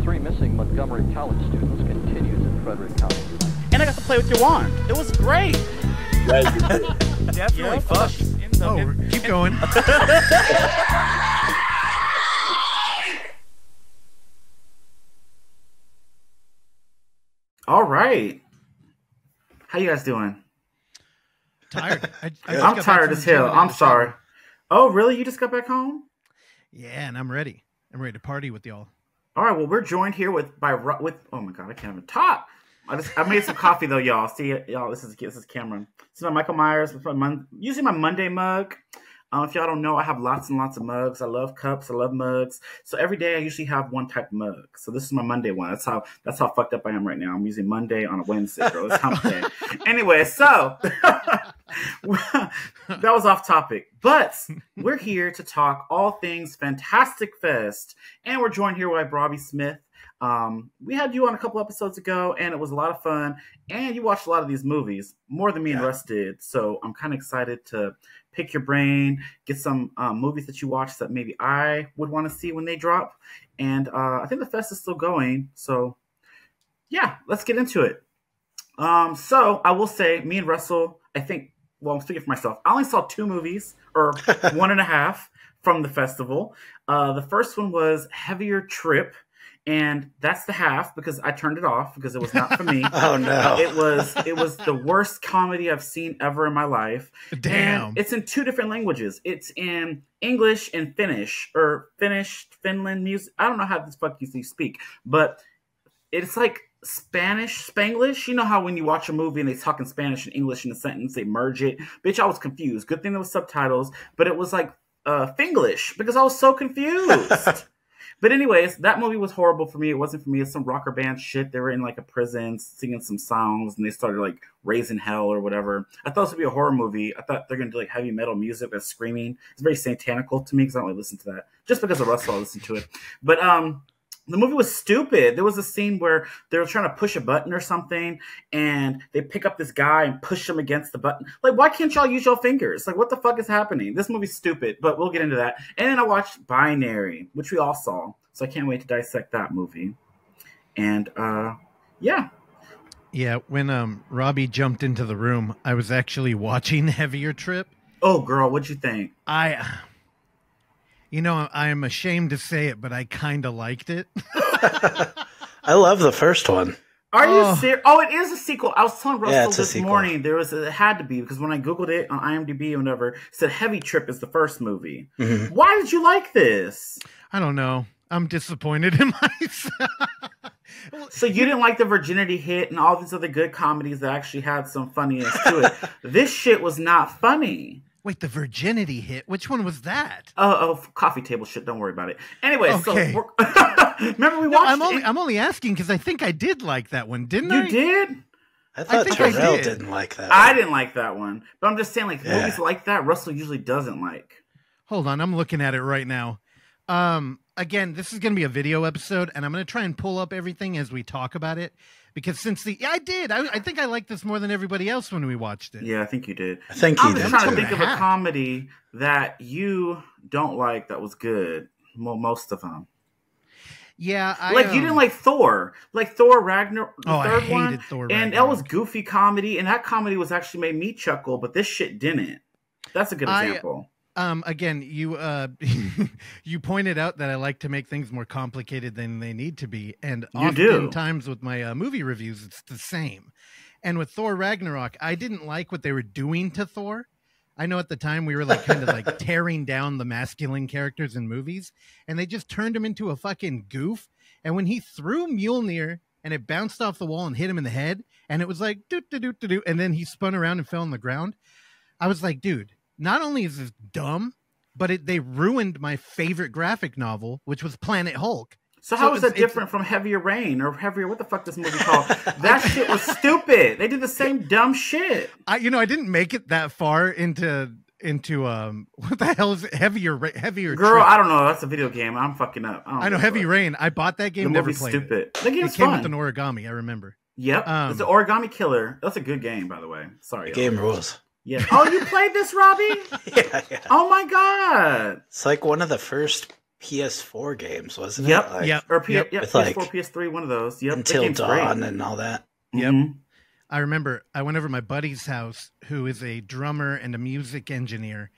three missing Montgomery College students continues in Frederick County. And I got to play with your wand. It was great. Definitely fun. Oh, keep going. All right. How you guys doing? Tired. I'm tired as hell. I'm sorry. Oh, really? You just got back home? Yeah, and I'm ready. I'm ready to party with y'all. All right. Well, we're joined here with oh my god, I can't even talk. I made some coffee though, y'all. See, y'all. This is Cameron. This is my Michael Myers. Using my Monday mug. If y'all don't know, I have lots and lots of mugs. I love cups. I love mugs. So every day I usually have one type of mug. So this is my Monday one. That's how fucked up I am right now. I'm using Monday on a Wednesday, bro. It's hump day. Anyway, so that was off topic. But we're here to talk all things Fantastic Fest. And we're joined here by Robbie Smith. We had you on a couple episodes ago, and it was a lot of fun. And you watched a lot of these movies, more than me and Russ did. So I'm kind of excited to pick your brain, get some movies that you watched that maybe I would want to see when they drop. And I think the fest is still going. So yeah, let's get into it. So I will say, me and Russell, I'm speaking for myself. I only saw 2 movies, or 1.5 from the festival. The first one was Heavier Trip. And that's the half because I turned it off because it was not for me. Oh no! It was the worst comedy I've seen ever in my life. Damn! And it's in 2 different languages. It's in English and Finnish, or Finnish, Finland music. I don't know how this fuck you speak, but it's like Spanish, Spanglish. You know how when you watch a movie and they talk in Spanish and English in a sentence, they merge it. Bitch, I was confused. Good thing there was subtitles, but it was like Finglish because I was so confused. But anyways, that movie was horrible for me. It wasn't for me. It's some rocker band shit. They were in like a prison singing some songs and they started like raising hell or whatever. I thought this would be a horror movie. I thought they're going to do like heavy metal music that's screaming. It's very satanical to me because I don't really listen to that. Just because of Russell, I listen to it. But the movie was stupid. There was a scene where they were trying to push a button or something, and they pick up this guy and push him against the button. Like, why can't y'all use your fingers? Like, what the fuck is happening? This movie's stupid, but we'll get into that. And then I watched Binary, which we all saw, so I can't wait to dissect that movie. And, yeah. Yeah, when Robbie jumped into the room, I was actually watching Heavier Trip. Oh, girl, what'd you think? I'm ashamed to say it, but I kind of liked it. I love the first one. Are you serious? Oh, it is a sequel. I was telling Russell this sequel. morning it had to be because when I Googled it on IMDb or whatever, it said Heavy Trip is the first movie. Mm-hmm. Why did you like this? I don't know. I'm disappointed in myself. So you didn't like the Virginity Hit and all these other good comedies that actually had some funniness to it. This shit was not funny. Wait, the Virginity Hit? Which one was that? Oh, coffee table shit. Don't worry about it. Anyway, okay. So remember we watched I'm only asking because I think I did like that one, didn't I? You did? I thought Terrell didn't like that. I didn't like that one. But I'm just saying, like, movies like that, Russell usually doesn't like. Hold on. I'm looking at it right now. Again, this is going to be a video episode, and I'm going to try and pull up everything as we talk about it. Because I think I liked this more than everybody else when we watched it. Yeah, I think you did. I think you did. I'm trying to think of a comedy that you don't like that was good. Well, most of them. Yeah, you didn't like Thor, Thor Ragnarok. I hated Thor Ragnarok. And that was goofy comedy, and that comedy was actually made me chuckle, but this shit didn't. That's a good example. Again, you you pointed out that I like to make things more complicated than they need to be, and oftentimes with my movie reviews, it's the same. And with Thor Ragnarok, I didn't like what they were doing to Thor. I know at the time we were like kind of like tearing down the masculine characters in movies, and they just turned him into a fucking goof. And when he threw Mjolnir and it bounced off the wall and hit him in the head, and it was like do, and then he spun around and fell on the ground, I was like, dude. Not only is this dumb, but they ruined my favorite graphic novel, which was Planet Hulk. So how is that different from Heavier Rain or Heavier? What the fuck this movie called? That shit was stupid. They did the same dumb shit. I didn't make it that far into what the hell is it? Heavier Girl, Trip. I don't know. That's a video game. I'm fucking up. I know Heavy Rain. I bought that game. The never movie's played stupid. it. The game's it came fun. with an origami. I remember. Yep, it's an Origami Killer. That's a good game, by the way. Sorry, the game rules. Yeah. Oh, you played this, Robbie? Yeah. Oh my god! It's like one of the first PS4 games, wasn't Yep. it? Like, Yep. Or Yep. yeah, With, PS4, like, PS3, one of those. Yep. Until Dawn and all that. Yep. Mhm. I remember I went over to my buddy's house, who is a drummer and a music engineer.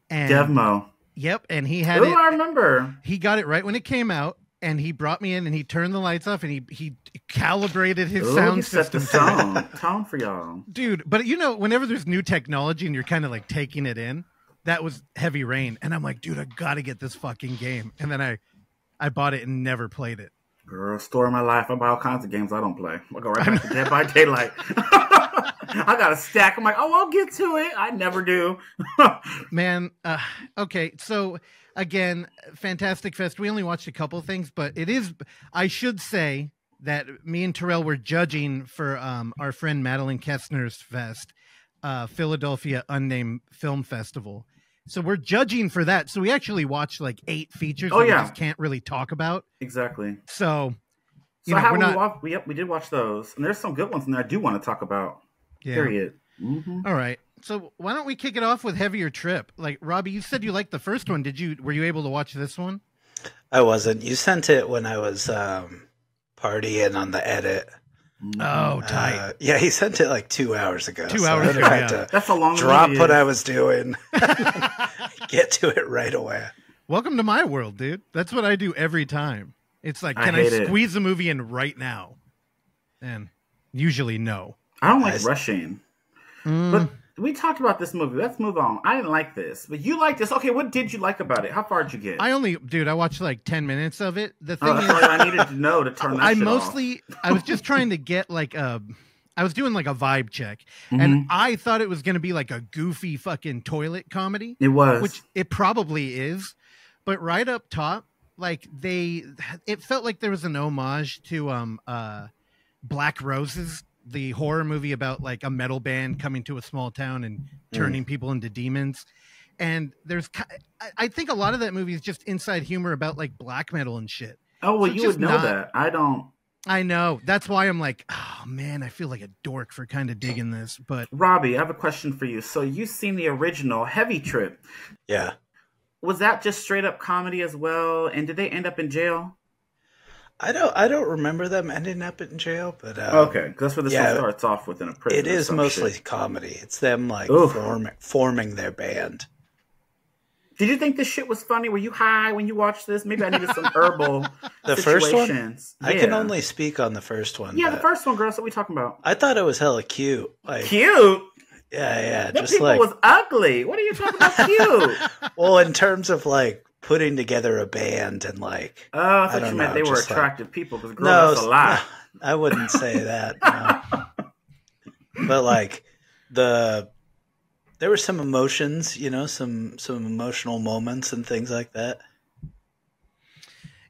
And Devmo. Yep, and he had Oh, it. I remember. He got it right when it came out, and he brought me in, and he turned the lights off, and he calibrated his Ooh, sound he set the system. tone for y'all. Dude, but you know, whenever there's new technology and you're kind of like taking it in, that was Heavy Rain, and I'm like, dude, I gotta get this fucking game, and then I bought it and never played it. Girl, story of my life. I buy all kinds of games I don't play. I'll go right back to Dead by Daylight. I got a stack. I'm like, oh, I'll get to it. I never do. Man, okay, so again, Fantastic Fest. We only watched a couple things, but it is. I should say that me and Terrell were judging for our friend Madeline Kessner's fest, Philadelphia Unnamed Film Festival. So we're judging for that. So we actually watched like 8 features that we just can't really talk about. Exactly. So, we did watch those, and there's some good ones in there I do want to talk about. Yeah. Period. Mm-hmm. All right. So why don't we kick it off with Heavier Trip? Like, Robbie, you said you liked the first one. Were you able to watch this one? I wasn't. You sent it when I was partying on the edit. Oh, tight. Yeah, he sent it like 2 hours ago. 2 hours ago, yeah. That's a long drop movie. what I was doing. Get to it right away. Welcome to my world, dude. That's what I do every time. It's like, can I hate it. squeeze a movie in right now? And usually no. I don't like rushing. But we talked about this movie. Let's move on. I didn't like this, but you liked this. Okay, what did you like about it? How far did you get? I watched like 10 minutes of it. The thing that's is, all I needed to know to turn that shit off. I was just trying to get like I was doing like a vibe check, and I thought it was going to be like a goofy fucking toilet comedy. It was. Which it probably is. But right up top, like it felt like there was an homage to Black Roses, the horror movie about like a metal band coming to a small town and turning people into demons. And I think a lot of that movie is just inside humor about like black metal and shit. Oh, well, So you just would know that. I don't. I know. That's why I'm like, oh man, I feel like a dork for kind of digging this. But Robbie, I have a question for you. So you've seen the original Heavy Trip. Yeah. Was that just straight up comedy as well? And did they end up in jail? I don't remember them ending up in jail, but okay, because that's where this one starts off with in a prison. It is mostly comedy. It's them like forming their band. Did you think this shit was funny? Were you high when you watched this? Maybe I needed some herbal The situations. first one? Yeah. I can only speak on the first one. Yeah, the first one, girl. That's what we talking about. I thought it was hella cute. Like, cute? Yeah. That just people like was ugly. What are you talking about cute? well, in terms of like putting together a band and like I thought you meant they were just attractive people because girl, no, that's a lie. I wouldn't say that. No. But like there were some emotions, you know, some emotional moments and things like that.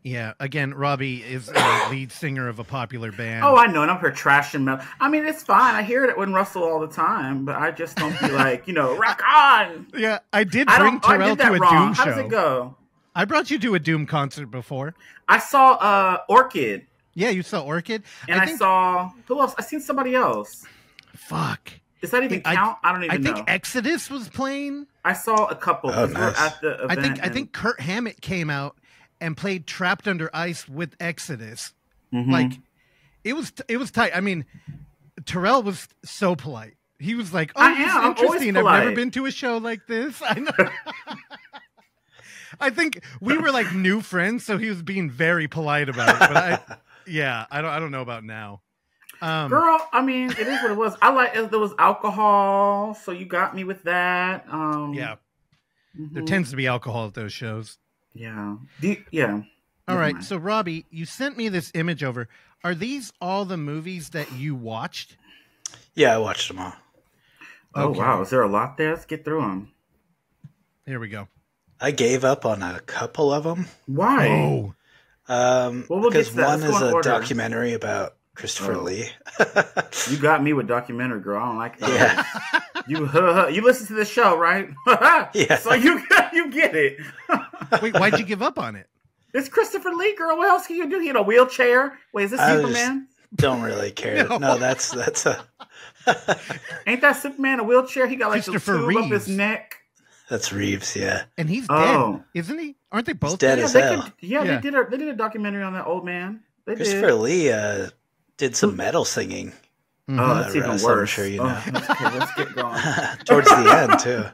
yeah, again, Robbie is a lead singer of a popular band. Oh, I know, and I'm here trashing metal. I mean, it's fine. I hear it with Russell all the time, but I just don't be like, rock on. Yeah, I did bring Terrell to a Doom show. How does it go? I brought you to a Doom concert before. I saw Orchid. Yeah, you saw Orchid? And I saw... Who else? I seen somebody else. Fuck. Does that even count? I don't even know. I think Exodus was playing. I saw a couple. Oh, nice. At the event I think Kurt Hammett came out and played Trapped Under Ice with Exodus. Mm-hmm. Like, it was tight. I mean, Terrell was so polite. He was like, "Oh, this is interesting. I've never been to a show like this." I know. I think we were like new friends, so he was being very polite about it. But I don't know about now. Girl, I mean, it is what it was. I like there was alcohol, so you got me with that. Yeah, there tends to be alcohol at those shows. Yeah, All right, so Robbie, you sent me this image over. Are these all the movies that you watched? Yeah, I watched them all. Oh wow, is there a lot there? Let's get through them. Here we go. I gave up on a couple of them. Why? Oh, because one is a documentary about Christopher Lee. You got me with documentary, girl. I don't like that. Yeah. You listen to the show, right? Yeah. So you get it. Wait, why'd you give up on it? It's Christopher Lee, girl. What else can you do? He in a wheelchair. Wait, is this Superman? Don't really care. No, that's a. Ain't that Superman in a wheelchair? He got like some tube up his neck. That's Reeves, yeah. And he's dead, isn't he? Aren't they both dead dead? as hell. They did a documentary on that old man. Christopher Lee did some metal singing. Oh, that's even worse. I'm sure you know. Okay, let's get going. Towards the end, too.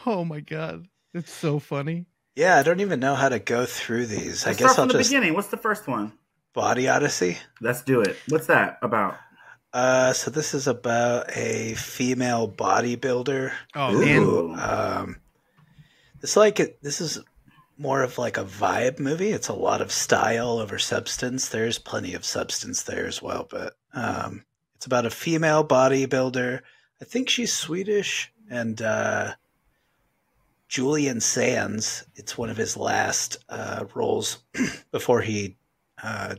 Oh, my God. It's so funny. Yeah, I don't even know how to go through these. Let's I guess start from the beginning. What's the first one? Body Odyssey. Let's do it. What's that about? So this is about a female bodybuilder. Oh, man. This is more of like a vibe movie. It's a lot of style over substance. There's plenty of substance there as well, but it's about a female bodybuilder. I think she's Swedish, and Julian Sands. It's one of his last roles before he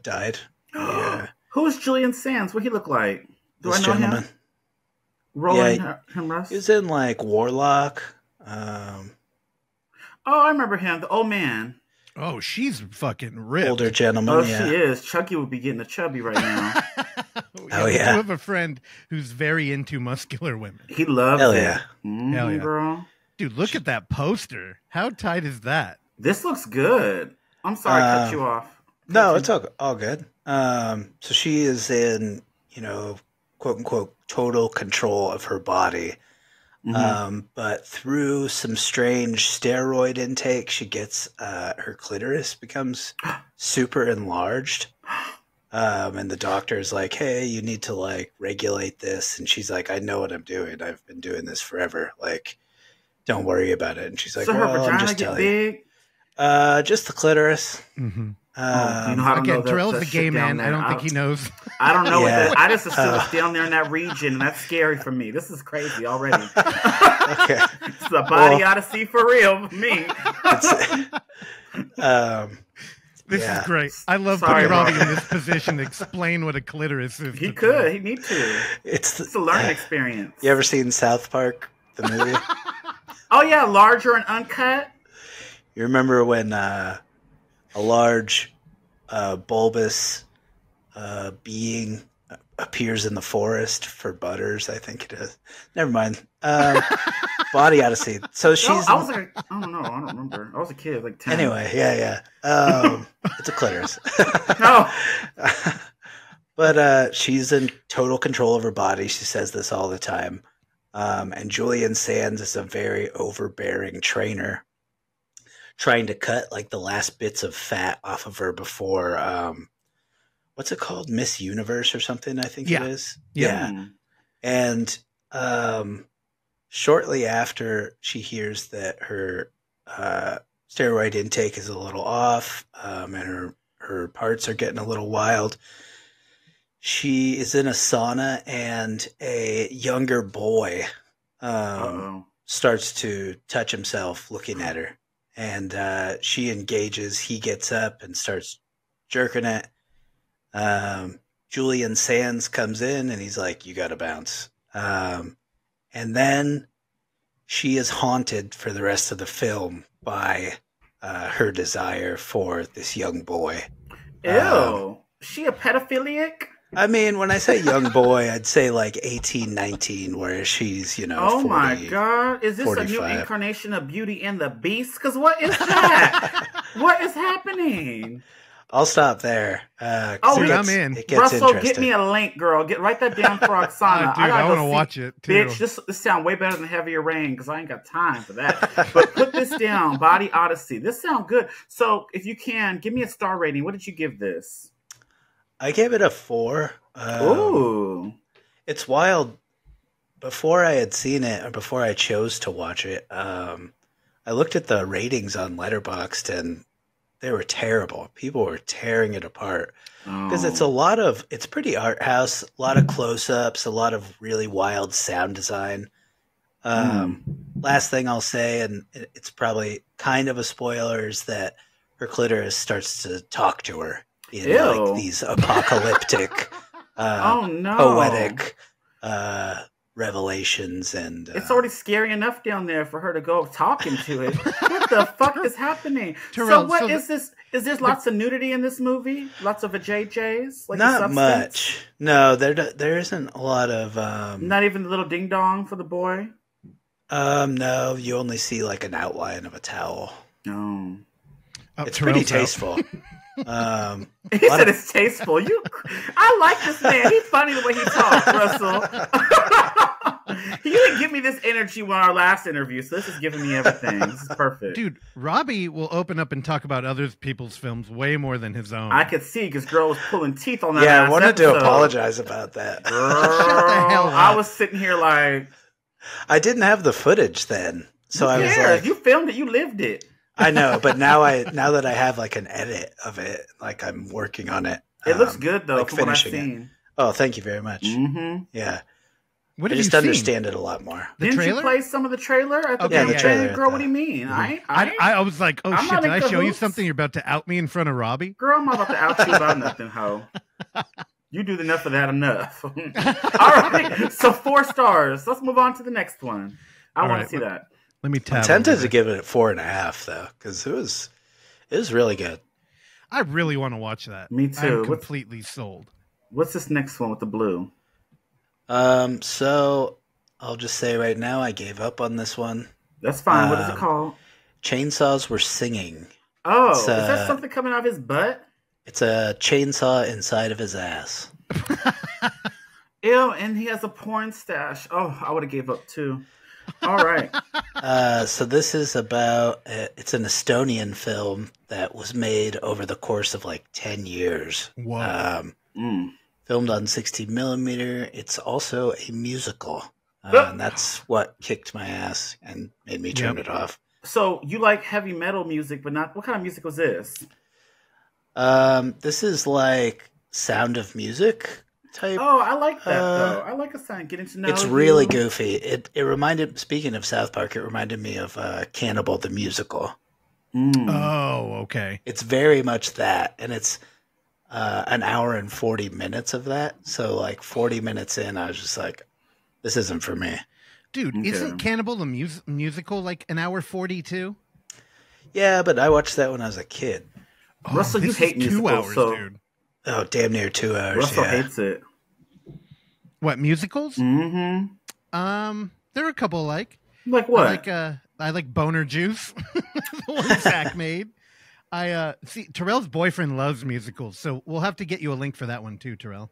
died. Yeah. Who's Julian Sands? What he look like? Do This I know gentleman. him? Roland Hemrus? He was in like Warlock. Oh, I remember him. The old man. Oh, she's fucking ripped. Older gentleman. Oh, yeah. she is. Chucky would be getting a chubby right now. Oh, We yeah. have a friend who's very into muscular women. He loves Hell it. yeah. Hell yeah. Girl. Dude, look at that poster. How tight is that? This looks good. I'm sorry I cut you off. No, it's all good. So she is in, quote unquote, total control of her body. But through some strange steroid intake, she gets her clitoris becomes super enlarged. And the doctor's like, hey, you need to like regulate this. And she's like, I know what I'm doing. I've been doing this forever. Like, don't worry about it. And she's like, So her well, I'm vagina just get telling you. big? Just the clitoris. Mm-hmm. Do you know how to Again, know that, Terrell's that the shit gay down man. I there? don't think he knows. I don't know what Yeah. that. I just assume it's down there in that region, and that's scary for me. This is crazy already. Okay. It's a body odyssey for real for me. This Yeah. is great. I love Sorry, putting Robbie Rob. in this position to explain what a clitoris is. He to could. Terrell. He need to. It's It's a learning experience. You ever seen South Park, the movie? Oh yeah, larger and uncut. You remember when a large, bulbous being appears in the forest for Butters? I think it is. Never mind. Body Odyssey. So she's. No, I was like, I don't know. I don't remember. I was a kid, like 10. Anyway, yeah. It's a clitoris. No. But she's in total control of her body. She says this all the time. And Julian Sands is a very overbearing trainer, trying to cut like the last bits of fat off of her before what's it called? Miss Universe or something, I think Yeah. it is. Yeah. And shortly after she hears that her steroid intake is a little off, and her parts are getting a little wild, she is in a sauna, and a younger boy starts to touch himself looking at her. And she engages. He gets up and starts jerking it. Julian Sands comes in, and he's like, you got to bounce. And then she is haunted for the rest of the film by her desire for this young boy. Ew. She a pedophiliac? I mean, when I say young boy, I'd say like 18, 19, whereas she's, Oh 40, my God. Is this 45. a new incarnation of Beauty and the Beast? Because what is that? What is happening? I'll stop there. Dude, I'm in. It gets Russell, interesting. get me a link, girl. Write that down for Oksana. Dude, I gotta want go to see- watch it too. Bitch, this sounds way better than Heavier Rain because I ain't got time for that. But put this down, Body Odyssey. This sounds good. So if you can, give me a star rating. What did you give this? I gave it a 4. Ooh. It's wild. Before I had seen it, or before I chose to watch it, I looked at the ratings on Letterboxd, and they were terrible. People were tearing it apart because it's pretty art house, a lot of close-ups, a lot of really wild sound design. Last thing I'll say, and it's probably kind of a spoiler, is that her clitoris starts to talk to her in like these apocalyptic, poetic revelations, and It's already scary enough down there for her to go talking to it. What the fuck is happening? Terrell, So what so is this? Is there lots of nudity in this movie? Lots of JJs? Like the not substance? much. No, there isn't a lot of. Not even the little ding dong for the boy? No, you only see like an outline of a towel. No. It's pretty tasteful. He said it's tasteful. I like this man. He's funny the way he talks, Russell. You didn't give me this energy when our last interview, so this is giving me everything. This is perfect. Dude, Robbie will open up and talk about other people's films way more than his own. I could see because girl was pulling teeth on that. Yeah, I wanted to apologize about that. Girl, Shut the hell up. I was sitting here like... I didn't have the footage then. So I was like... You filmed it. You lived it. I know, but now that I have like an edit of it, like I'm working on it. It looks good though, like from what I've finishing seen. it. Oh, thank you very much. Mm-hmm. Yeah. What I have just you seen? understand it a lot more. The Didn't trailer? you play some of the trailer? Yeah, the trailer. Girl, what do you mean? I was like, oh I'm shit, not did I into show you hoops. something? You're about to out me in front of Robbie? Girl, I'm not about to out you about nothing, ho. You do enough of that enough. All right, so 4 stars. Let's move on to the next one. I want to see that. Let me tap. I'm tempted to give it 4.5 though, because it was really good. I really want to watch that. Me too. I'm completely sold. What's this next one with the blue? So I'll just say right now, I gave up on this one. That's fine. What is it called? Chainsaws Were Singing. Oh, is that something coming out of his butt? It's a chainsaw inside of his ass. Ew, and he has a porn stash. Oh, I would have gave up too. All right. So this is about, it's an Estonian film that was made over the course of like 10 years. Whoa. Filmed on 16mm. It's also a musical. And that's what kicked my ass and made me turn it off. So you like heavy metal music, but not, what kind of music was this? This is like Sound of Music type. Oh, I like that though. I like a sound getting to know. It's really goofy. It reminded, speaking of South Park, it reminded me of Cannibal the Musical. Oh, okay. It's very much that, and it's an hour and 40 minutes of that. So like 40 minutes in, I was just like, this isn't for me. Dude, isn't Cannibal the musical like an hour 42? Yeah, but I watched that when I was a kid. Russell, you hate musicals, 2 hours, so... dude. Oh, damn near 2 hours. Russell hates it. What, musicals? Mm-hmm. There are a couple like. Like what? I like Boner Juice, the one Zach made. I see Terrell's boyfriend loves musicals, so we'll have to get you a link for that one too, Terrell.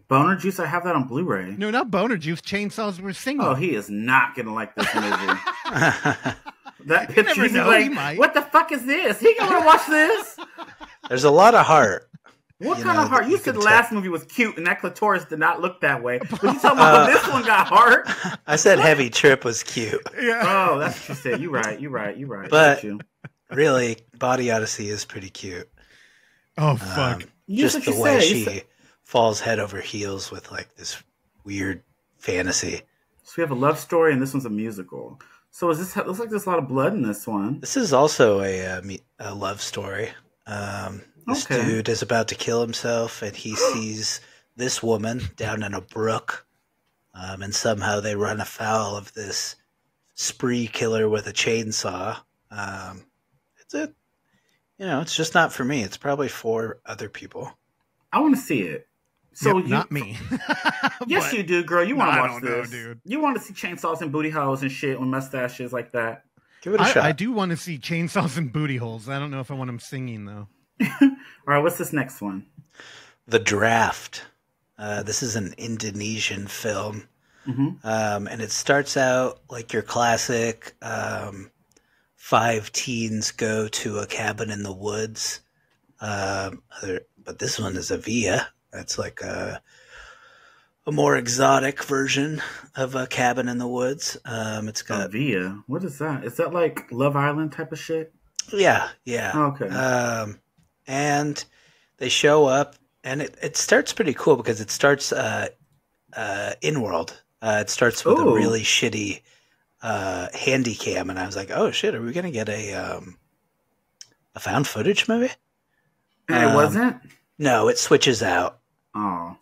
Boner Juice, I have that on Blu-ray. No, not Boner Juice. Chainsaws Were Singing. Oh, he is not gonna like this movie. That You picture, never he's know, like, he might. what the fuck is this? He gonna watch this? There's a lot of heart. What You kind know, of heart? You you said the can last movie was cute, and that clitoris did not look that way. But you talking about this one got heart? I said Heavy Trip was cute. Yeah. Oh, that's what you said. You right. But- you. Really, Body Odyssey is pretty cute. Oh fuck. You Just said the way you she said- falls head over heels with like this weird fantasy. So we have a love story, and this one's a musical. So is this? Looks like there's a lot of blood in this one. This is also a love story. This Okay. dude is about to kill himself, and he sees this woman down in a brook, and somehow they run afoul of this spree killer with a chainsaw. It's just not for me. It's probably for other people. I want to see it. So Yep, you, not me. yes, But- you do, girl. You want to I watch don't know, this, dude. You want to see chainsaws and booty holes and shit with mustaches like that. Give it a shot. I do want to see chainsaws and booty holes. I don't know if I want them singing though. All right, what's this next one? The Draft. This is an Indonesian film. And it starts out like your classic 5 teens go to a cabin in the woods. But this one is a villa. That's like a more exotic version of a cabin in the woods. It's got Via. What is that? Is that like Love Island type of shit? yeah. Okay. And they show up, and it starts pretty cool because it starts in world. It starts with a Ooh. really shitty handy cam, and I was like, oh shit, are we gonna get a found footage movie? And it wasn't? No, it switches out. Oh.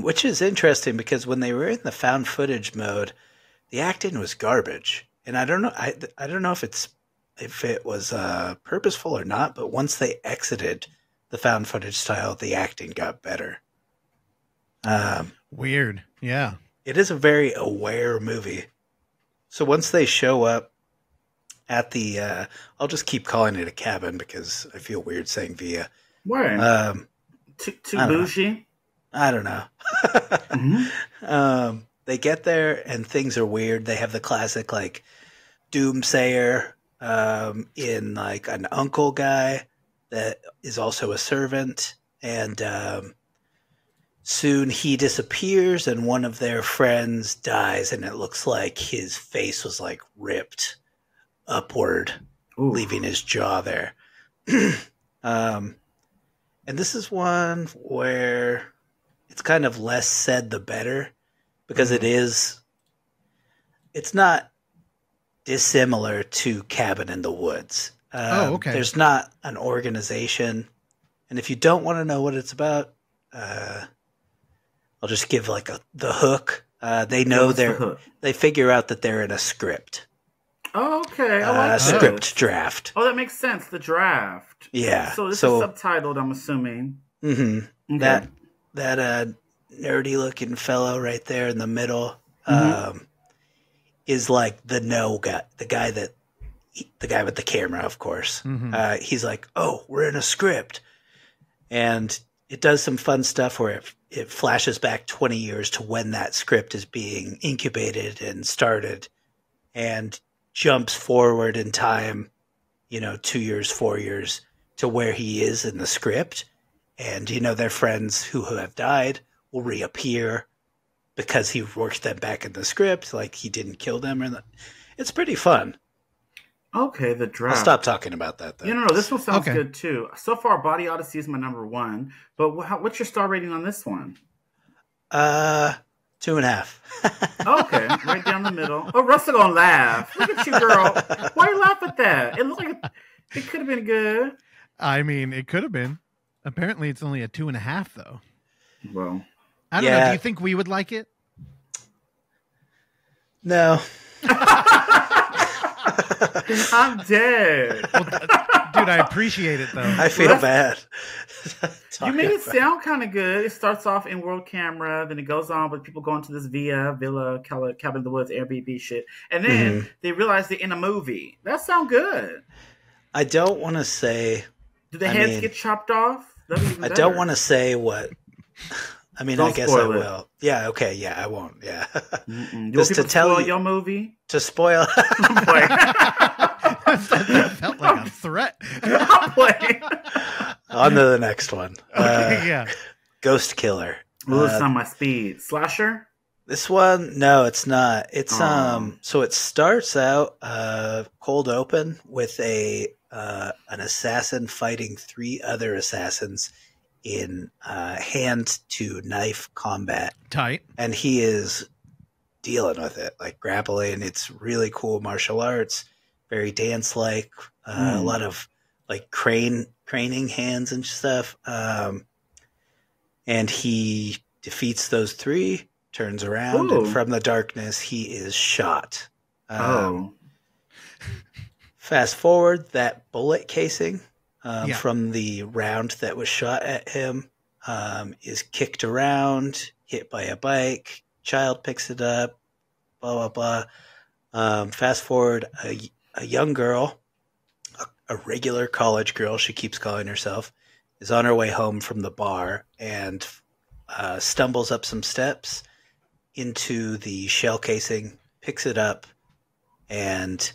Which is interesting because when they were in the found footage mode, the acting was garbage, and I don't know. I don't know if it was purposeful or not. But once they exited the found footage style, the acting got better. Weird. Yeah. It is a very aware movie, So once they show up at the, I'll just keep calling it a cabin because I feel weird saying villa. Where? Too bougie? I don't know. Mm-hmm. They get there and things are weird. They have the classic like doomsayer in like an uncle guy that is also a servant, and soon he disappears and one of their friends dies, and it looks like his face was like ripped upward, leaving his jaw there. And this is one where it's kind of less said the better, because it's not dissimilar to Cabin in the Woods. Okay. There's not an organization. And if you don't want to know what it's about, I'll just give like the hook. They know they figure out that they're in a script. Oh, okay. I like script draft. Oh, that makes sense. The draft. Yeah. So this is subtitled, I'm assuming. Mm-hmm. Okay. That nerdy looking fellow right there in the middle is like the guy, the guy with the camera, of course. Mm-hmm. He's like, oh, we're in a script. And it does some fun stuff where it flashes back 20 years to when that script is being incubated and started, and jumps forward in time, 2 years, 4 years to where he is in the script. And, their friends who have died will reappear because he worked them back in the script, like he didn't kill them. It's pretty fun. Okay, the draft. I'll stop talking about that, though. No, this one sounds good, too. So far, Body Odyssey is my number one. But what's your star rating on this one? 2.5. Okay, right down the middle. Oh, Russell gonna laugh. Look at you, girl. Why you laugh at that? It looked like it could have been good. I mean, it could have been. Apparently, it's only a 2.5, though. Well, I don't know. Do you think we would like it? No. I'm dead. Well, dude, I appreciate it, though. I feel bad. You made it sound kind of good. It starts off in world camera, then it goes on with people going to this villa, cabin in the woods, Airbnb shit, and then they realize they're in a movie. That sounds good. I don't want to say. Do the heads get chopped off? I don't want to say what. I mean, don't I guess I will. It. Yeah. Okay. Yeah, I won't. Yeah. Just to tell you your movie. To spoil. That felt like a threat. I'm playing. On to the next one. Yeah. Ghost Killer. Well, it's on my speed. Slasher? This one, no, it's not. It's so it starts out cold open with an assassin fighting 3 other assassins in hand to knife combat. Tight. And he is dealing with it, like grappling. It's really cool martial arts, very dance like, a lot of like craning hands and stuff. And he defeats those 3, turns around, and from the darkness he is shot. Fast forward, that bullet casing from the round that was shot at him is kicked around, hit by a bike. Child picks it up, blah, blah, blah. Fast forward, a young girl, a regular college girl, she keeps calling herself, is on her way home from the bar and stumbles up some steps into the shell casing, picks it up, and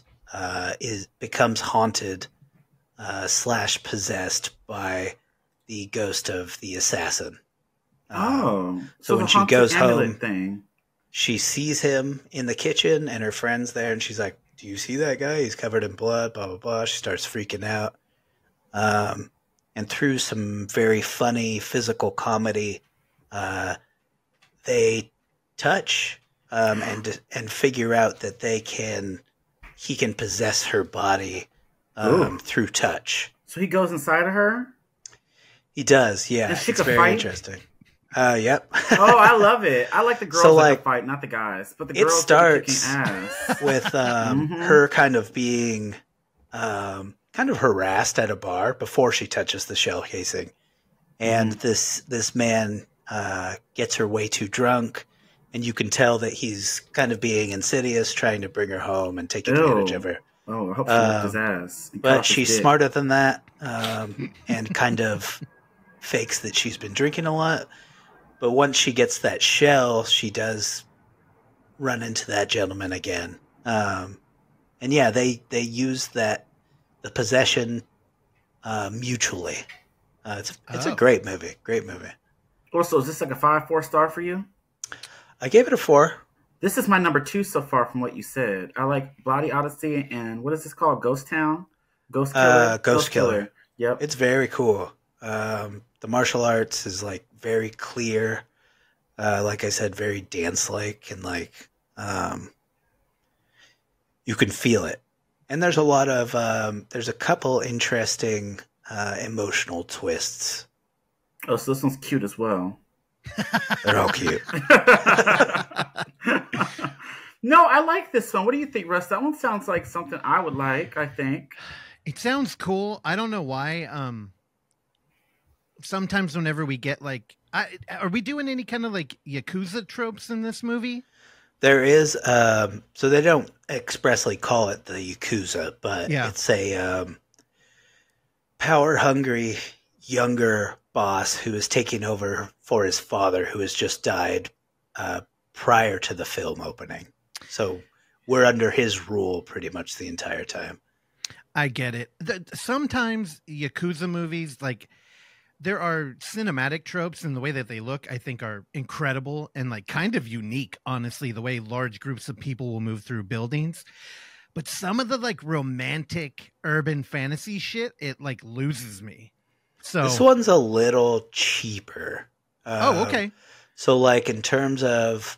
becomes haunted / possessed by the ghost of the assassin. So when she goes home, thing. She sees him in the kitchen and her friend's there, and she's like, do you see that guy? He's covered in blood, blah, blah, blah. She starts freaking out. And through some very funny physical comedy, they touch and figure out that he can possess her body through touch. So he goes inside of her? He does, yeah. It's very fight? Interesting. Yep. I love it. I like the girls that fight, not the guys. But the girls it starts ass. with her kind of being kind of harassed at a bar before she touches the shell casing. And this man gets her way too drunk and you can tell that he's kind of being insidious, trying to bring her home and take advantage of her. Oh, I hope she whipped his ass. But she's smarter than that, and kind of fakes that she's been drinking a lot. But once she gets that shell, she does run into that gentleman again. And yeah, they use the possession mutually. It's a great movie. Great movie. Also, is this like a 5-4 star for you? I gave it a 4. This is my number 2 so far from what you said. I like Bloody Odyssey and what is this called? Ghost Town? Ghost Killer? Ghost Killer. Yep. It's very cool. The martial arts is like very clear. Like I said, very dance-like, and like you can feel it. And there's a lot of there's a couple interesting emotional twists. Oh, so this one's cute as well. They're all cute. No, I like this one. What do you think, Russ? That one sounds like something I would like, I think. It sounds cool. I don't know why. Sometimes whenever we get like... are we doing any kind of like Yakuza tropes in this movie? There is... so they don't expressly call it the Yakuza, but it's a power-hungry, younger boss who is taking over for his father, who has just died prior to the film opening. So we're under his rule pretty much the entire time. I get it. Sometimes Yakuza movies, like, there are cinematic tropes in the way that they look, I think are incredible and like kind of unique, honestly, the way large groups of people will move through buildings. But some of the like romantic urban fantasy shit, it like loses me. So this one's a little cheaper. Okay. So like in terms of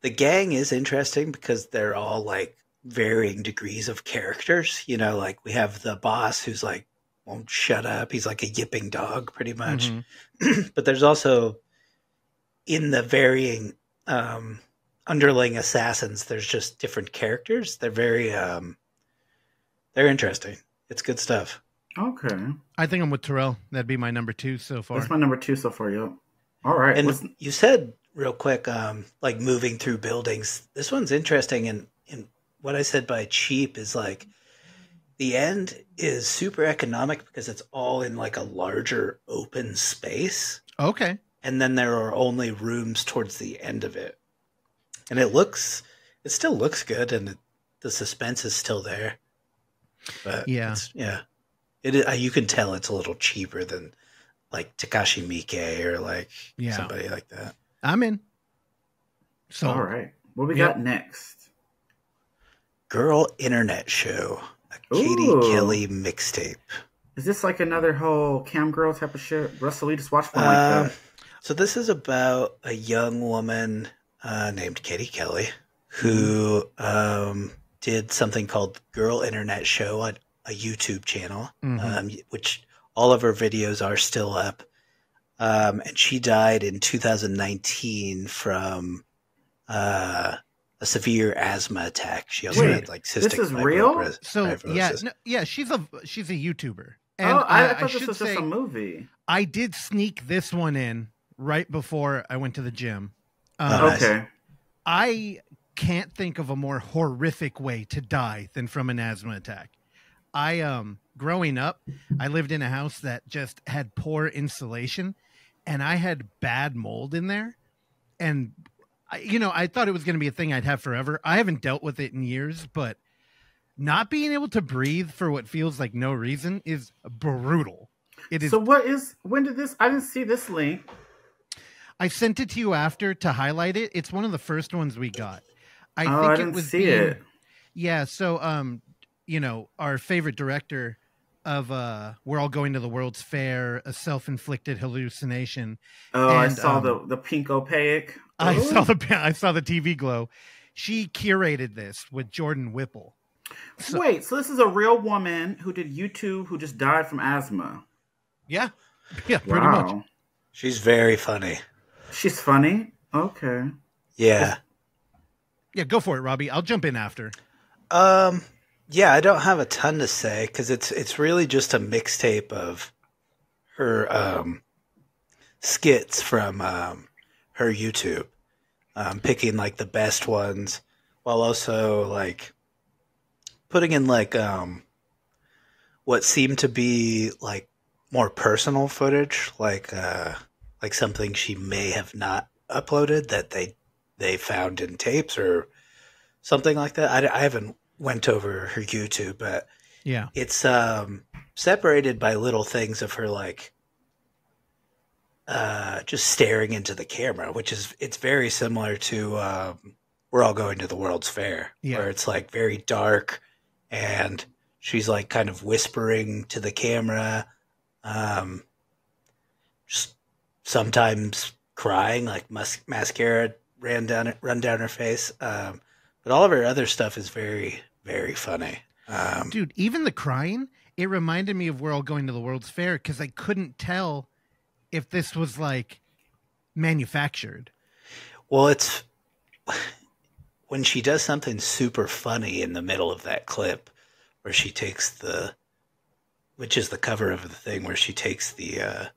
the gang is interesting because they're all like varying degrees of characters. You know, like we have the boss who's like, won't shut up. He's like a yipping dog pretty much. Mm-hmm. But there's also in the varying underling assassins, there's just different characters. They're very, they're interesting. It's good stuff. Okay. I think I'm with Terrell. That'd be my number 2 so far. That's my number 2 so far, yep. All right. And you said real quick, like moving through buildings. This one's interesting. And what I said by cheap is like the end is super economic because it's all in like a larger open space. Okay. And then there are only rooms towards the end of it. And it still looks good. And the suspense is still there. But yeah. You can tell it's a little cheaper than like Takashi Miike or like somebody like that. I'm in. So all right. What we got next? Girl Internet Show. A Katie Kelly mixtape. Is this like another whole cam girl type of shit? Russell, we just watched one like that. So this is about a young woman named Katie Kelly who did something called Girl Internet Show on a YouTube channel, which all of her videos are still up. And she died in 2019 from a severe asthma attack. She also had like cystic. This is real? So she's a YouTuber. And I thought this was just a movie. I did sneak this one in right before I went to the gym. Okay. I can't think of a more horrific way to die than from an asthma attack. Growing up, I lived in a house that just had poor insulation, and I had bad mold in there. And I thought it was going to be a thing I'd have forever. I haven't dealt with it in years, but not being able to breathe for what feels like no reason is brutal. It is. So when did this? I didn't see this link. I sent it to you after to highlight it. It's one of the first ones we got. I didn't see it. Yeah. So, our favorite director of We're All Going to the World's Fair, A Self-Inflicted Hallucination. Oh, and, I saw the pink opaque. I saw the TV glow. She curated this with Jordan Whipple. So this is a real woman who did YouTube who just died from asthma. Yeah. Yeah, pretty much. She's very funny. She's funny? Okay. Yeah. Yeah, go for it, Robbie. I'll jump in after. Yeah, I don't have a ton to say because it's really just a mixtape of her skits from her YouTube. picking like the best ones, while also like putting in like what seemed to be like more personal footage, like something she may have not uploaded that they found in tapes or something like that. I haven't went over her YouTube, but Yeah. it's separated by little things of her like just staring into the camera, which is it's very similar to We're All Going to the World's Fair, Yeah. where it's like very dark and she's like kind of whispering to the camera, just sometimes crying, like mascara run down her face. But all of her other stuff is very, very funny. Dude, even the crying, it reminded me of We're All Going to the World's Fair because I couldn't tell if this was like manufactured. Well, it's when she does something super funny in the middle of that clip where she takes which is the cover of the thing, where she takes the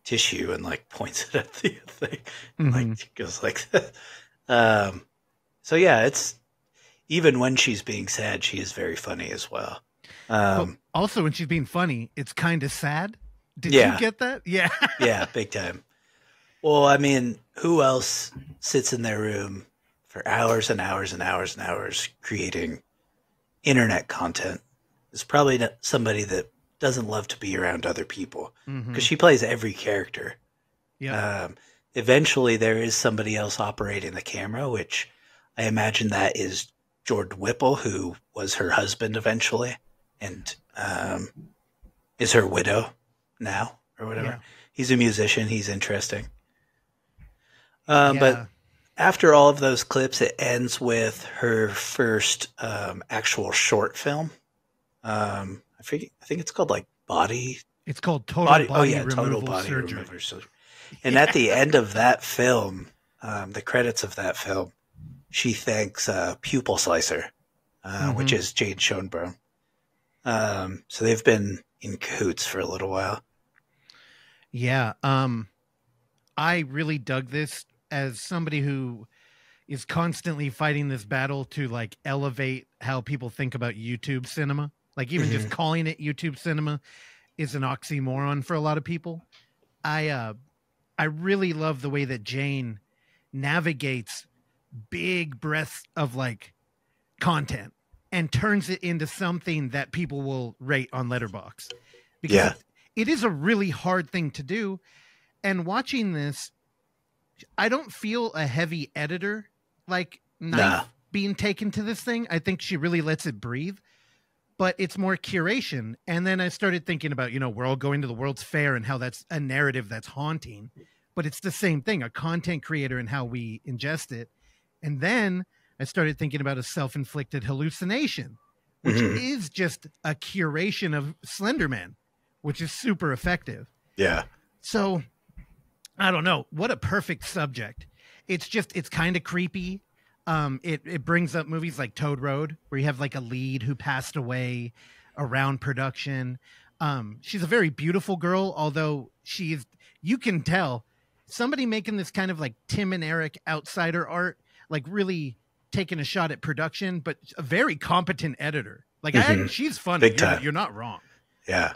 tissue and like points it at the thing. Mm-hmm. Like she goes like that. So yeah, it's even when she's being sad, she is very funny as well. But also when she's being funny, it's kind of sad. Did Yeah. you get that? Yeah. Yeah, big time. Well, I mean, who else sits in their room for hours and hours and hours and hours creating internet content? It's probably not somebody that doesn't love to be around other people, because she plays every character. Yeah. Eventually, there is somebody else operating the camera, which I imagine that is Jordan Whipple, who was her husband eventually, and is her widow now or whatever. Yeah. He's a musician. He's interesting. Yeah. But after all of those clips, it ends with her first actual short film. I think it's called like Body. It's called Total Body Total Removal Body Surgery. Removal Surgery. And at the end of that film, the credits of that film, she thanks Pupil Slicer, which is Jade Schoenbrunn. So they've been in cahoots for a little while. Yeah. I really dug this as somebody who is constantly fighting this battle to like elevate how people think about YouTube cinema. Like even just calling it YouTube cinema is an oxymoron for a lot of people. I really love the way that Jane navigates big breadths of like content and turns it into something that people will rate on Letterboxd. Because it is a really hard thing to do. And watching this, I don't feel a heavy editor like knife being taken to this thing. I think she really lets it breathe, but it's more curation. And then I started thinking about, We're All Going to the World's Fair and how that's a narrative that's haunting, but it's the same thing, a content creator and how we ingest it. And then I started thinking about a self-inflicted hallucination, which is just a curation of Slenderman, which is super effective. Yeah. So I don't know. What a perfect subject. It's kind of creepy. It brings up movies like Toad Road, where you have like a lead who passed away around production. She's a very beautiful girl, although you can tell somebody making this kind of like Tim and Eric outsider art, like really taking a shot at production, but a very competent editor. Like she's funny. Big time. You're not wrong. Yeah.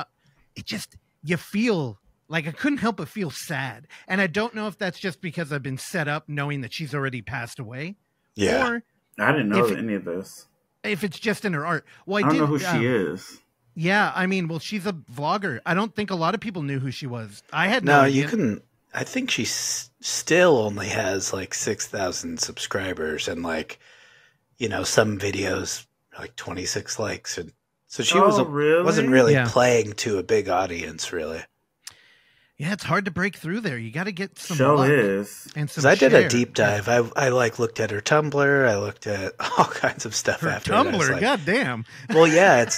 You feel like I couldn't help but feel sad. And I don't know if that's just because I've been set up knowing that she's already passed away. Yeah. Or I didn't know any of this. if it's just in her art. Well, I don't know who she is. Yeah, I mean, well, she's a vlogger. I don't think a lot of people knew who she was. I had no idea. You couldn't. I think she still only has like 6,000 subscribers and like, some videos like 26 likes. And so she wasn't really playing to a big audience, really. Yeah, it's hard to break through there. You got to get some luck and some I did share. a deep dive. I like looked at her Tumblr. I looked at all kinds of stuff Her after Tumblr, that. Like, goddamn. Well, yeah,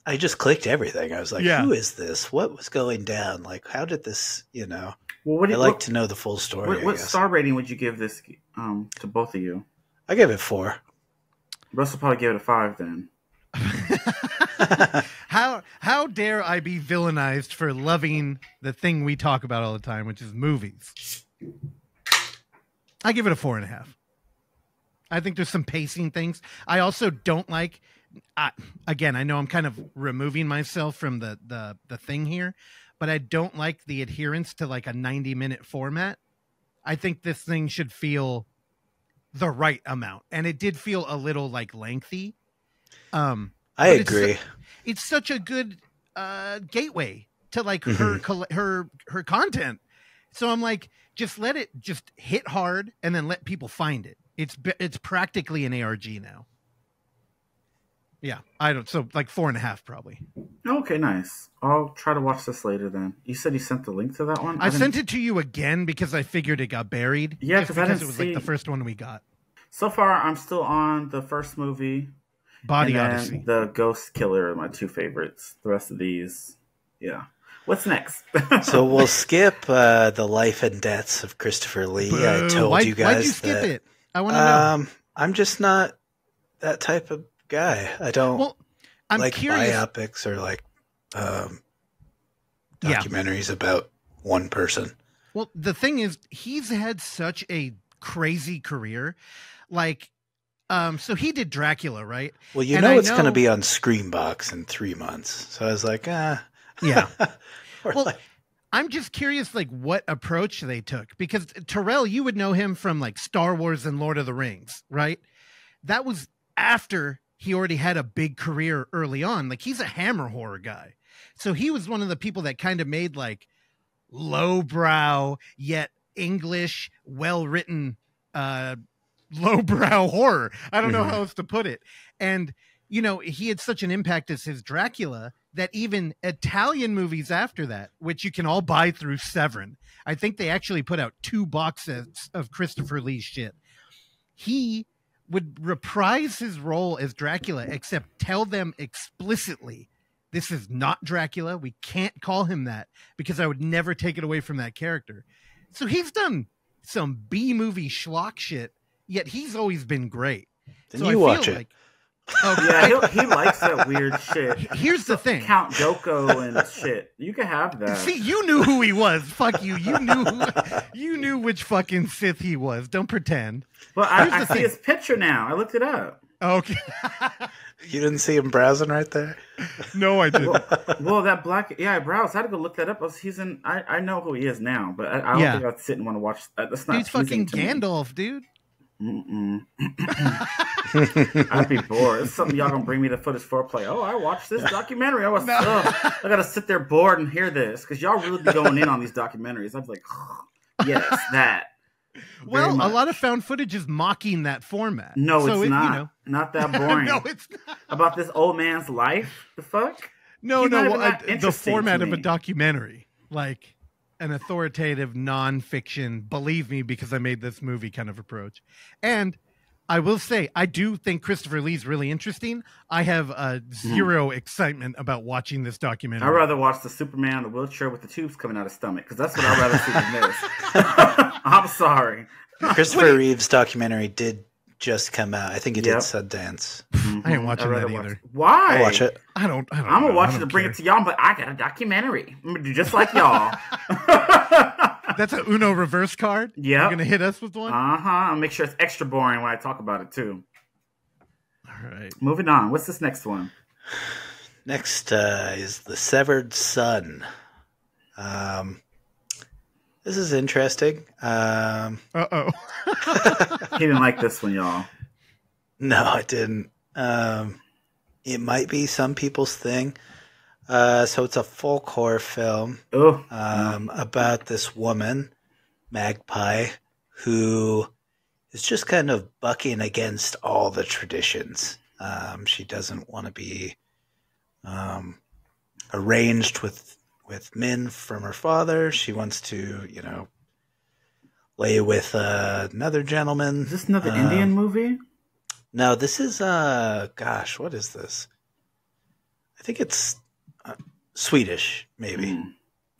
I just clicked everything. I was like, who is this? What was going down? Like, how did this, Well, I like to know the full story. What star rating would you give this to both of you? I give it 4. Russell probably gave it a 5 then. How dare I be villainized for loving the thing we talk about all the time, which is movies? I give it a 4.5. I think there's some pacing things. I also don't like. Again, I know I'm kind of removing myself from the thing here, but I don't like the adherence to like a 90-minute format. I think this thing should feel the right amount, and it did feel a little like lengthy. I agree. It's such a good gateway to like her content. So I'm like, just let it just hit hard, and then let people find it. It's practically an ARG now. Yeah, so like 4.5 probably. Okay, nice. I'll try to watch this later then. You said you sent the link to that one? I sent it to you again because I figured it got buried. Yeah, because it was like the first one we got. So far, I'm still on the first movie. Body Odyssey. The Ghost Killer are my two favorites. The rest of these, yeah. What's next? So we'll skip the life and deaths of Christopher Lee. I told you guys why'd you skip it? I want to know. I'm just not that type of guy. I don't like biopics or like documentaries about one person. Well, the thing is, he's had such a crazy career. Like, so he did Dracula, right? Well, it's going to be on Screambox in 3 months. So I was like, yeah. Well, I'm just curious, like, what approach they took. Because Terrell, you would know him from, like, Star Wars and Lord of the Rings, right? That was after he already had a big career early on. Like, he's a Hammer horror guy. So he was one of the people that kind of made, like, lowbrow, yet English, well-written, lowbrow horror. I don't know how else to put it. And, he had such an impact as his Dracula that even Italian movies after that, which you can all buy through Severin, I think they actually put out 2 boxes of Christopher Lee's shit. He would reprise his role as Dracula, except tell them explicitly, this is not Dracula. We can't call him that because I would never take it away from that character. So he's done some B-movie schlock shit, yet he's always been great. Then you watch it. Okay. Yeah, he likes that weird shit. Here's the thing. Count Dooku and shit. You can have that. See, you knew who he was. Fuck you. You knew which fucking Sith he was. Don't pretend. Well, I see his picture now. I looked it up. Okay. You didn't see him browsing right there? No, I didn't. Well, that black... Yeah, I browsed. I had to go look that up. He's in... I know who he is now, but I don't think I'd sit and want to watch... That's not... He's fucking Gandalf, dude. I'd be bored. It's something y'all gonna bring me the footage Foreplay. Oh, I watched this documentary. I gotta sit there bored and hear this because y'all really be going in on these documentaries. I was like, yes, that. Well, a lot of found footage is mocking that format. No, it's not. Not that boring. No, it's not. About this old man's life. The fuck? No. The format of a documentary, like an authoritative nonfiction, believe me, because I made this movie kind of approach. And I will say, I do think Christopher Lee's really interesting. I have zero excitement about watching this documentary. I'd rather watch the Superman in the wheelchair with the tubes coming out of his stomach, because that's what I'd rather see than this. I'm sorry. Christopher Reeve's documentary did just come out. I think it did Sundance. I ain't watching that either. Why? I'll watch it. I don't I'm gonna watch it to bring it to y'all, but I got a documentary. I'm gonna do just like y'all. That's a Uno reverse card? Yeah. You're gonna hit us with one? I'll make sure it's extra boring when I talk about it too. All right. Moving on. What's this next one? Next is The Severed Son. This is interesting. Uh-oh. He didn't like this one, y'all. No, I didn't. It might be some people's thing. So it's a folk horror film about this woman, Magpie, who is just kind of bucking against all the traditions. She doesn't want to be arranged with men from her father. She wants to, lay with another gentleman. Is this another Indian movie? No, this is, what is this? I think it's Swedish, maybe.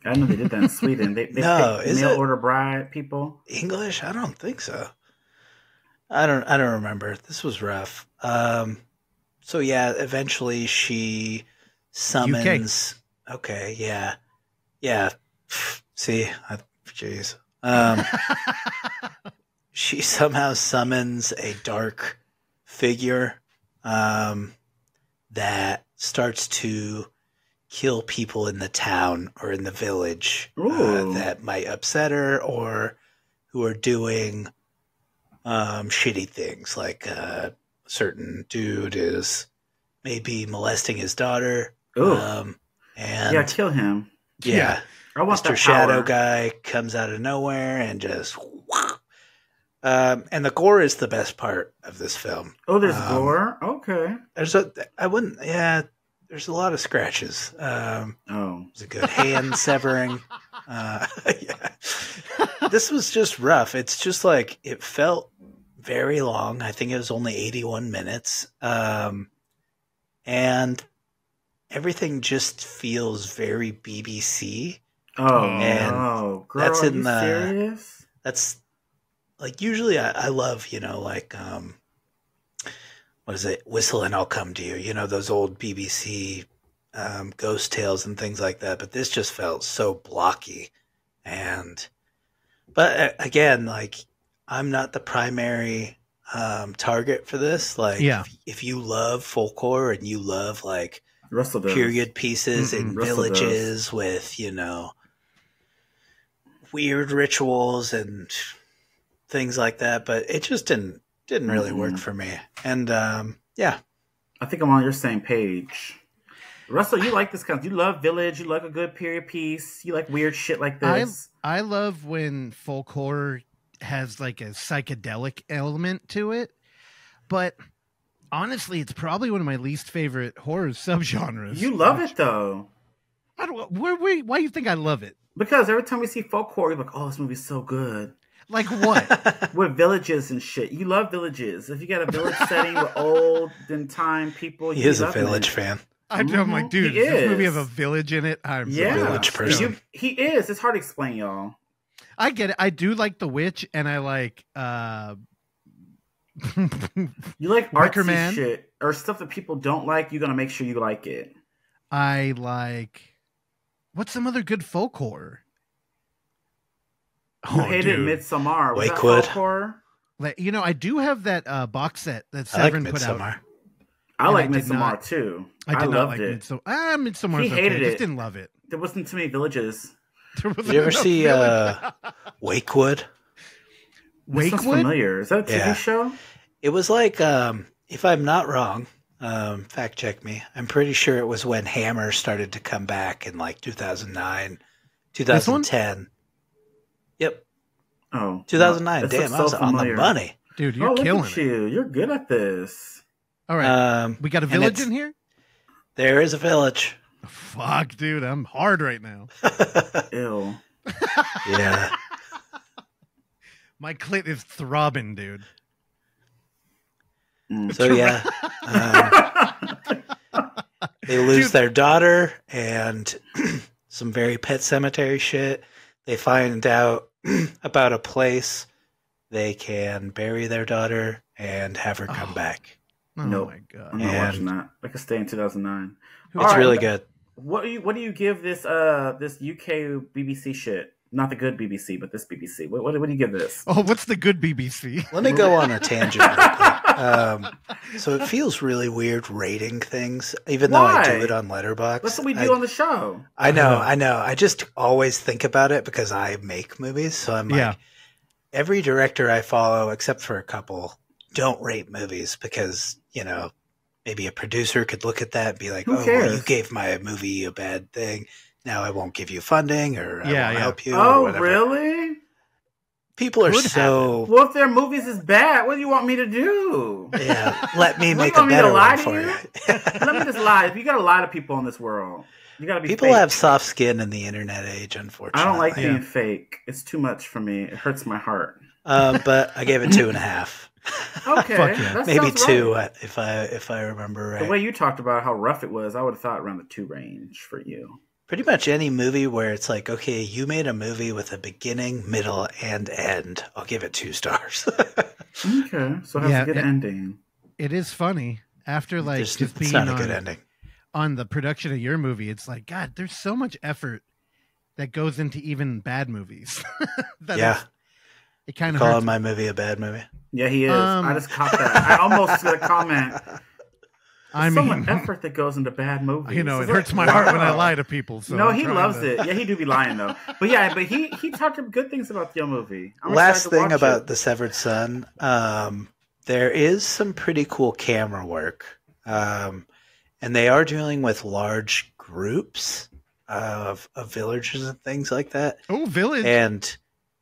I know they did that in Sweden. They no, is mail it order bride people? English? I don't think so. I don't remember. This was rough. So yeah, eventually she summons. UK. Okay, yeah. See, jeez. she somehow summons a dark figure that starts to kill people in the town or in the village that might upset her or who are doing shitty things. Like a certain dude is maybe molesting his daughter. And yeah, kill him. Yeah. I want Mr. Shadow guy comes out of nowhere and just... and the gore is the best part of this film. Oh, there's gore? Okay. There's a lot of scratches. There's a good hand severing. Yeah. This was just rough. It's just like, it felt very long. I think it was only 81 minutes. And everything just feels very BBC. Girl, that's are you serious? That's like, usually I love, like, what is it? Whistle and I'll Come to You. Those old BBC ghost tales and things like that. But this just felt so blocky. But again, like, I'm not the primary target for this. Like, if you love folklore and you love, like, period pieces in villages with, weird rituals and things like that, but it just didn't really work for me. And yeah, I think I'm on your same page. Russell, you like this kind of, you love village, you like a good period piece, you like weird shit like this. I love when folk horror has like a psychedelic element to it, but honestly, it's probably one of my least favorite horror subgenres. You love it though. Why do you think I love it? Because every time we see folk horror, you're like, oh, this movie's so good. Like what? With villages and shit. You love villages. If you got a village setting with old and time people, he is a village fan. I'm like, dude, does this movie have a village in it? I'm a village person. He is. It's hard to explain, y'all. I get it. I do like The Witch, and I like you like artsy shit or stuff that people don't like. You're gonna make sure you like it. I like. What's some other good folk horror? You hated Midsommar. Was that folk horror? Like, I do have that box set that Severin put out. I like Midsommar too. I did not like Midsommar. Midsommar. He hated it. I just didn't love it. There wasn't too many villages. Did you ever see Wakewood? Wakewood? Sounds familiar. Is that a TV show? It was like, if I'm not wrong, fact check me. I'm pretty sure it was when Hammer started to come back in like 2009, 2010. Yep. Oh. 2009. Damn, I was on the money. Dude, you're killing it. You're good at this. All right. We got a village in here? There is a village. Fuck, dude. I'm hard right now. Ew. Yeah. My clit is throbbing, dude. So, yeah. They lose their daughter and some very Pet Cemetery shit. They find out about a place they can bury their daughter and have her come back. Oh my god! I'm not watching that. I could stay in 2009. It's really good. What do you give this this UK BBC shit? Not the good BBC, but this BBC. What do you give this? Oh, what's the good BBC? Let me go on a tangent real quick. So it feels really weird rating things, even though I do it on Letterboxd. That's what we do on the show. I know. I just always think about it because I make movies. So I'm like, every director I follow, except for a couple, don't rate movies because, maybe a producer could look at that and be like, oh, well, you gave my movie a bad thing. Now I won't give you funding or I won't help you. Oh, or whatever. Really? People are so... Well, if their movies is bad, what do you want me to do? Yeah, let me make a better one for you. Let me just lie. If you got to lie to people in this world, you got to be People fake. have soft skin in the internet age, unfortunately. I don't like being fake. It's too much for me. It hurts my heart. But I gave it 2.5. Okay, that maybe 2 right. if I remember right. The way you talked about how rough it was, I would have thought around the 2 range for you. Pretty much any movie where it's like, okay, you made a movie with a beginning, middle, and end. I'll give it 2 stars. Okay, so it has a good ending. It is funny after just being not a good ending on the production of your movie. It's like, God, there's so much effort that goes into even bad movies. It kind of calling my movie a bad movie. Yeah, he is. I just caught that. I almost got a comment. I So mean, much effort that goes into bad movies. you know, it It's hurts like, my heart when I wow. lie to people. So No, I'm he trying loves to- it. Yeah, he do be lying though. But yeah, but he talked good things about your movie. I'm Last excited to thing watch about it. The Severed Son, there is some pretty cool camera work. And they are dealing with large groups of villagers and things like that. Oh, Village. And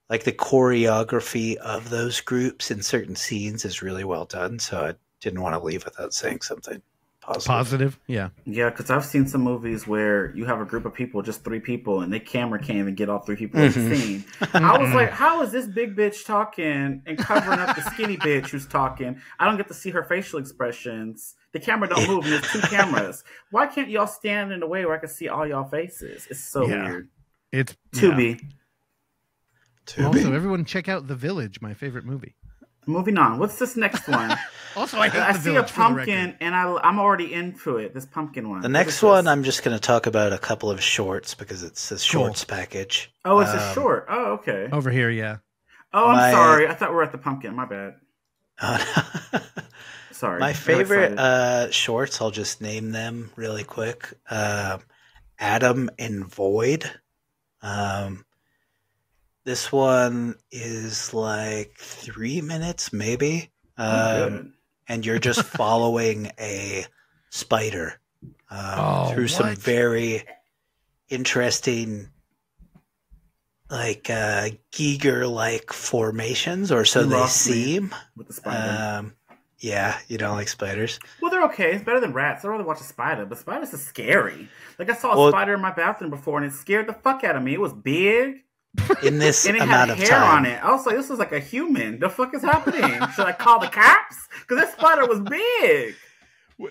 like the choreography of those groups in certain scenes is really well done. So I didn't want to leave without saying something positive. Yeah. Yeah, because I've seen some movies where you have a group of people, just 3 people, and the camera can't even get all 3 people in the scene. I was like, how is this big bitch talking and covering up the skinny bitch who's talking? I don't get to see her facial expressions. The camera don't move, and there's 2 cameras. Why can't y'all stand in the way where I can see all y'all faces? It's so weird. It's Tubi. Also, everyone check out The Village, my favorite movie. Moving on. What's this next one? Also, I hate I The see a Village, for the pumpkin, record. and I'm already into it. This pumpkin one. The What next is one, this? I'm just going to talk about a couple of shorts because it's a shorts package. Oh, it's a short. Oh, okay. Over here, yeah. Oh, I'm My- sorry. I thought we were at the pumpkin. My bad. Sorry. My I'm favorite excited. shorts, I'll just name them really quick. Adam and Void. This one is like 3 minutes, maybe. Good. And you're just following a spider through some what? very interesting, like Giger-like formations, or so You they lost me seem. with the spider. Yeah, you don't like spiders. Well, they're okay. It's better than rats. I'd rather watch a spider, but spiders are scary. Like, I saw a Well- spider in my bathroom before, and it scared the fuck out of me. It was big, In this and it amount had of hair time, on it. I was like, this is like a human. The fuck is happening? Should I call the cops? Because this spider was big.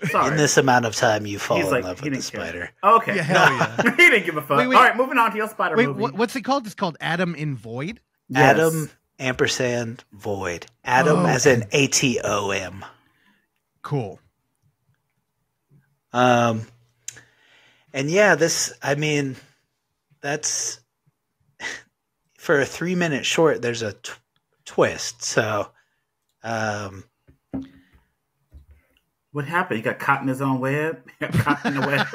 Sorry. in this amount of time, you fall He's in like, love he with the didn't care. spider. Okay. Yeah, hell yeah. He didn't give a fuck. Wait. All right, moving on to your spider Wait, movie. what's it called? It's called Adam in Void? Yes. Adam ampersand void. Adam Oh, as in ATOM. Cool. And yeah, that's for a 3-minute short. There's a twist. So, What happened? He got caught in his own web? He got caught in the web?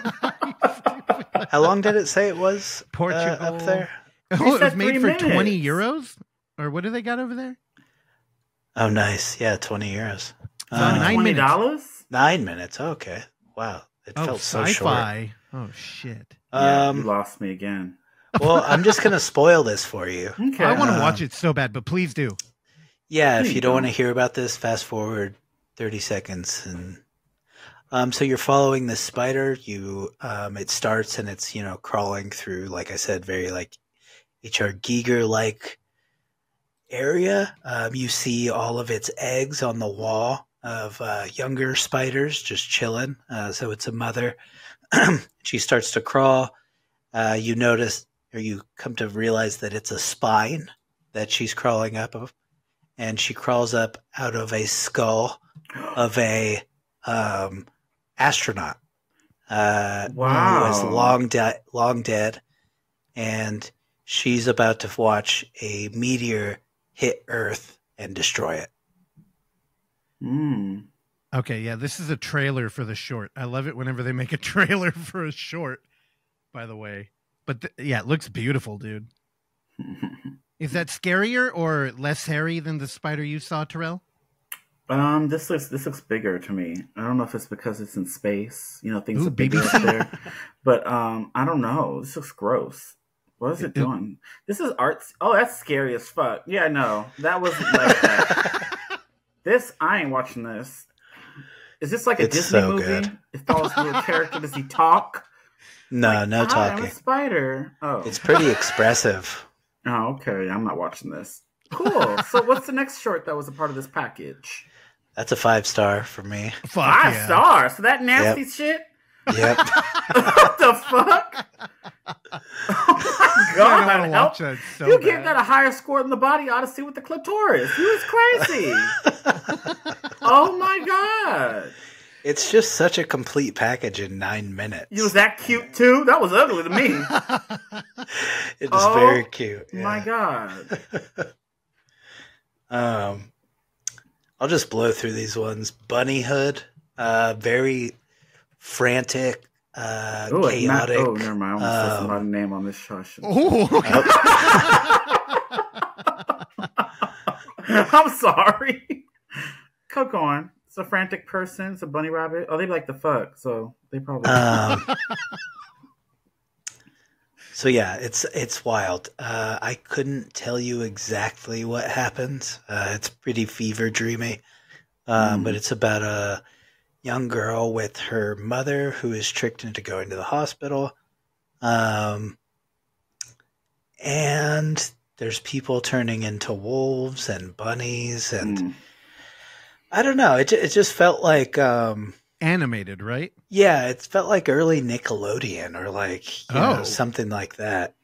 how long did it say it was Portugal. up there? Oh, it said was made 3 for minutes. 20 euros? Or what do they got over there? Oh, nice. Yeah, 20 euros. So 9 minutes. $20? 9 minutes. Okay. Wow. It Oh, felt so short. sci-fi. Oh, shit. Yeah, you lost me again. Well, I'm just going to spoil this for you. Okay. I want to watch it so bad, but please do. Yeah, if you you don't go. want to hear about this, fast forward 30 seconds. And so you're following this spider. It starts and it's, crawling through, like I said, very like H.R. Giger-like area. You see all of its eggs on the wall of younger spiders just chilling. So it's a mother. She starts to crawl. You notice, or you come to realize that it's a spine that she's crawling up of. And she crawls up out of a skull of a astronaut who is long dead. And she's about to watch a meteor hit Earth and destroy it. Okay, yeah, this is a trailer for the short. I love it whenever they make a trailer for a short, by the way. But yeah, it looks beautiful, dude. Is that scarier or less hairy than the spider you saw, Terrell? This looks bigger to me. I don't know if it's because it's in space. Things Ooh, are bigger BBC. up there. But I don't know. This looks gross. What is it doing? This is art. Oh, that's scary as fuck. Yeah, no, that wasn't like that. I ain't watching this. Is this like a It's Disney so movie? good. It follows the little character. Does he talk? No, no I'm talking. a spider. Oh. It's pretty expressive. Oh, okay. I'm not watching this. Cool. So what's the next short that was a part of this package? That's a 5-star for me. Fuck 5 yeah. stars. So that nasty shit? Yep. What the fuck? Oh my god. I want to help. watch that so You bad. gave that a higher score than the body Odyssey with the clitoris. You was crazy. Oh my god. It's just such a complete package in 9 minutes. You was that cute too? That was ugly to me. It was very cute. My Yeah. god. I'll just blow through these ones. Bunnyhood, very frantic, chaotic. Oh, never mind. I almost said somebody's name on this show. I'm sorry. Keep going. It's a frantic person. It's a bunny rabbit. Oh, they like the fuck, so they probably. So yeah, it's wild. I couldn't tell you exactly what happens. It's pretty fever dreamy, but it's about a young girl with her mother who is tricked into going to the hospital, and there's people turning into wolves and bunnies, and I don't know. It just felt like animated, right? Yeah, it felt like early Nickelodeon or like you know, something like that.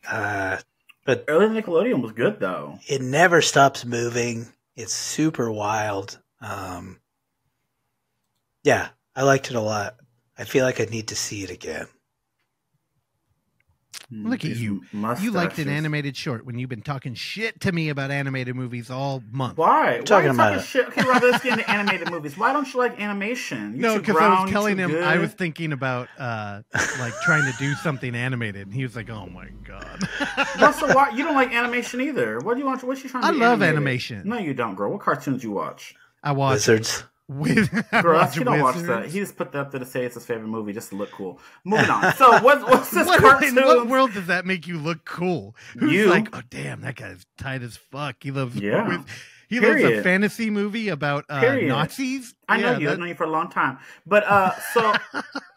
But early Nickelodeon was good though. It never stops moving. It's super wild. Yeah, I liked it a lot. I feel like I need to see it again. Look at you. You liked an animated short when you've been talking shit to me about animated movies all month. Why? Why are you talking about shit? Okay, Rob, let's get into animated movies. Why don't you like animation? No, because I was telling him I was thinking about like trying to do something animated, and he was like, "Oh my god." So why you don't like animation either? What do you want? What's you trying to? I love animation. No, you don't, girl. What cartoons you watch? I watch Wizards. Girl, he don't watch that. He just put that up there to say it's his favorite movie just to look cool. Moving on. So what's this cartoon? In what world does that make you look cool? Who's like, oh damn, that guy's tight as fuck. He loves he loves a fantasy movie about Nazis. I know you. I've known you for a long time. But so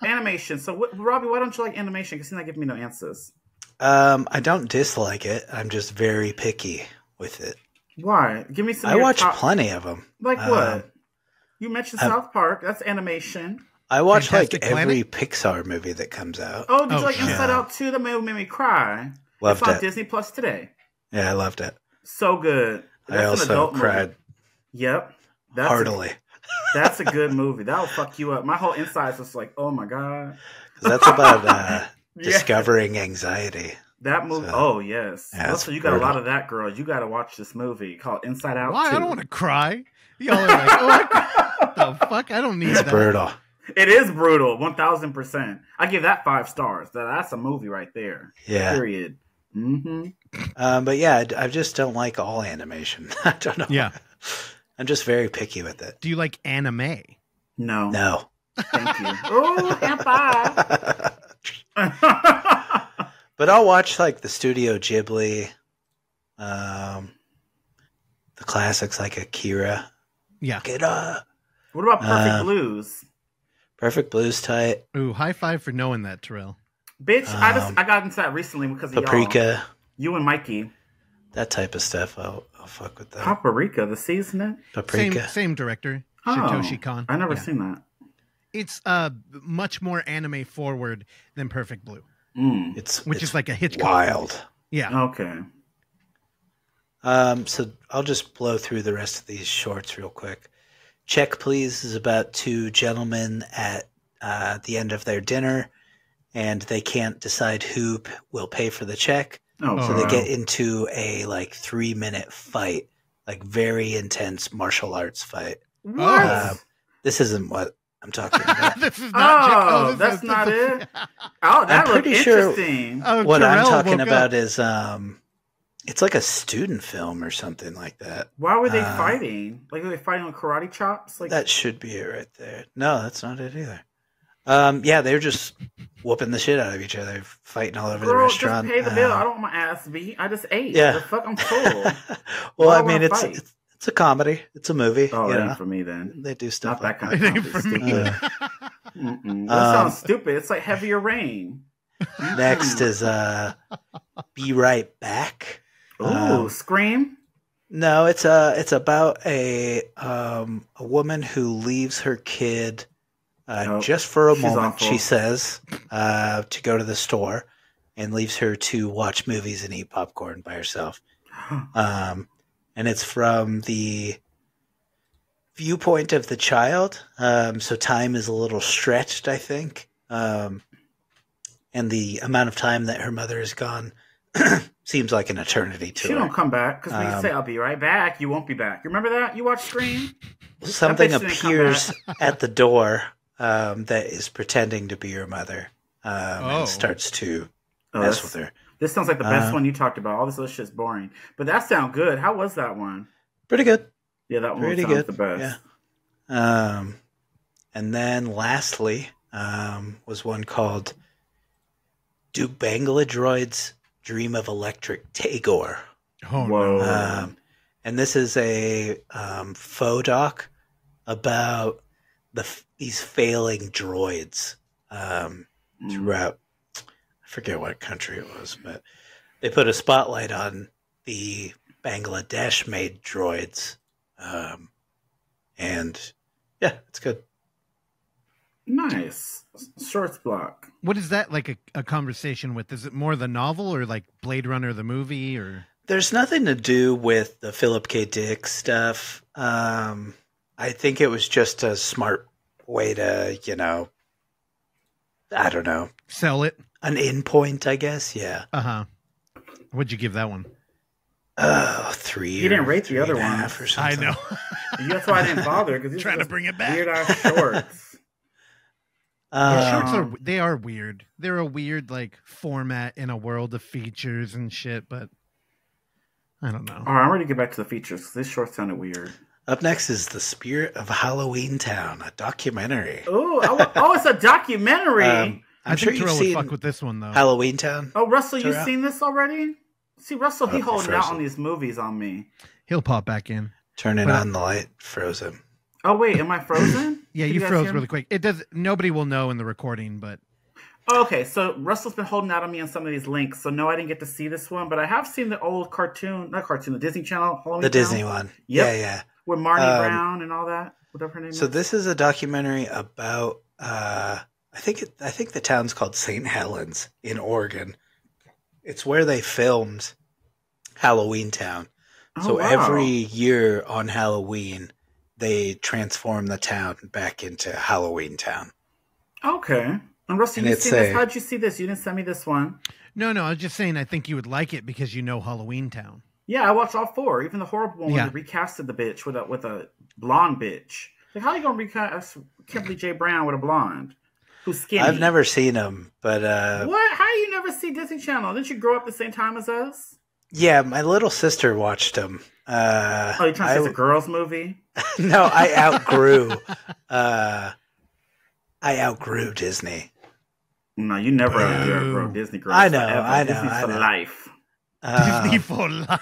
animation. So Robbie, why don't you like animation? Because you're not giving me no answers. I don't dislike it. I'm just very picky with it. Why? Give me some. I watch plenty of them. Like what? You mentioned South Park. That's animation. I watch Fantastic like every Pixar movie that comes out. Oh, did you like Inside Out 2? The movie made me cry. Loved it's on it. Disney Plus today. Yeah, I loved it. So good. That's I also cried. Movie. Yep. Heartily. That's a good movie. That'll fuck you up. My whole inside's just like, oh my god. That's about discovering anxiety. That movie. So, yes. Yeah, also, you got a lot of that, girl. You got to watch this movie called Inside Out. Why? 2. I don't want to cry. Y'all are like, what the fuck? I don't need that. It's brutal. It is brutal. 1,000%. I give that 5 stars. That's a movie right there. Yeah. Period. But yeah, I just don't like all animation. I don't know. Yeah. I'm just very picky with it. Do you like anime? No. No. Thank you. Oh, Tampa. But I'll watch like the Studio Ghibli, the classics like Akira. Yeah. What about Perfect Blues? Perfect Blues tight. Ooh, high five for knowing that, Terrell. Bitch, I got into that recently because of Paprika. Y'all. You and Mikey. That type of stuff. I'll fuck with that. Paprika, the seasoning? Paprika. Same director. Oh, Satoshi Kon. I've never seen that. It's much more anime forward than Perfect Blue. Which is like a Hitchcock. Wild. Movie. Yeah. Okay. So I'll just blow through the rest of these shorts real quick. Check Please is about 2 gentlemen at the end of their dinner, and they can't decide who will pay for the check. So they get into a like 3-minute fight, like very intense martial arts fight. What? This isn't what I'm talking about. This is not that's not it. Oh, that looked interesting. What I'm talking about is it's like a student film or something like that. Why were they fighting? Like, were they fighting with karate chops? Like that should be it right there. No, that's not it either. Yeah, they were just whooping the shit out of each other, fighting all over the restaurant. Just pay the bill. I don't want my ass beat. I just ate. Yeah. The fuck, I'm full. Well, I mean, it's a comedy. It's a movie. Oh, it ain't for me then. They do stuff. Not that kind of comedy. For me. That sounds stupid. It's like Heavier Rain. Next is Be Right Back. Ooh, Scream. No, it's about a woman who leaves her kid just for a moment. Awful. She says to go to the store, and leaves her to watch movies and eat popcorn by herself. And it's from the viewpoint of the child, so time is a little stretched, I think. And the amount of time that her mother is gone seems like an eternity to She her. don't come back because when you say I'll be right back, you won't be back. You remember that? You watched Scream? Something appears at the door that is pretending to be your mother and starts to mess with her. This sounds like the best one you talked about. All this other shit's boring. But that sounds good. How was that one? Pretty good. Yeah, that one Pretty sounds good. the best. Yeah. And then lastly was one called Do Bangla Droids Dream of Electric Tagore? Oh, Whoa. no. And this is a faux doc about these failing droids throughout. I forget what country it was, but they put a spotlight on the Bangladesh-made droids, and yeah, it's good. Nice. Shorts block. What is that like a conversation with? Is it more the novel or like Blade Runner the movie or? There's nothing to do with the Philip K. Dick stuff. I think it was just a smart way to, I don't know. Sell it? An in point, I guess. Yeah. Uh-huh. What'd you give that one? 3. You didn't rate the other one. Or something. I know. That's why I didn't bother because Trying to bring it back. Weird ass shorts. Shorts are weird. They're a weird like format in a world of features and shit, but I don't know. All right, I'm ready to get back to the features because this short sounded weird. Up next is The Spirit of Halloween Town, a documentary. Oh, it's a documentary. I'm sure think you've Terrell seen would fuck with this one though. Halloween Town. Oh, Russell, you've Terrell? seen this already? See, Russell, he holding out Frozen. on these movies on me. He'll pop back in. Turning on the light, frozen. Oh, wait, am I frozen? Yeah, Can you guys froze hear me? really quick. It does. Nobody will know in the recording, but Oh, okay, so Russell's been holding out on me on some of these links. So no, I didn't get to see this one, but I have seen the old the Disney Channel Halloween The Town, Disney one. Yep. Yeah. with Marnie Brown and all that, whatever her name So is. this is a documentary about I think the town's called St. Helens in Oregon. It's where they filmed Halloween Town. So every year on Halloween, they transform the town back into Halloween Town. Okay. And Russell, And you it's seen this? How'd you see this? You didn't send me this one. no, I was just saying I think you would like it because you know Halloween Town. Yeah, I watched all 4. Even the horrible one Yeah. when they recasted the bitch with a blonde bitch. Like, how are you gonna recast Kimberly J. Brown with a blonde who's skinny? I've never seen them, but What? How do you never see Disney Channel? Didn't you grow up the same time as us? yeah, my little sister watched them. Oh, you're trying to say it's a girls' movie? No, I outgrew Disney. No, you never outgrew Disney girls. I know, forever. I know, Disney's I for know. life. Disney for life.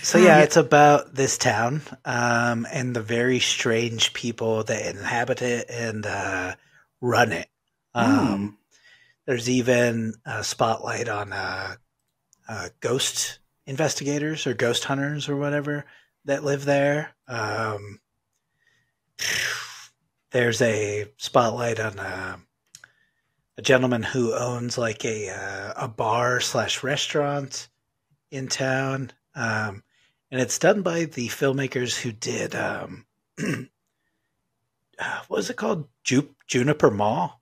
So yeah, it's about this town and the very strange people that inhabit it and run it. There's even a spotlight on ghost investigators or ghost hunters or whatever that live there. There's a spotlight on a gentleman who owns like a bar / restaurant in town. And it's done by the filmmakers who did, what was it called? Juniper Mall?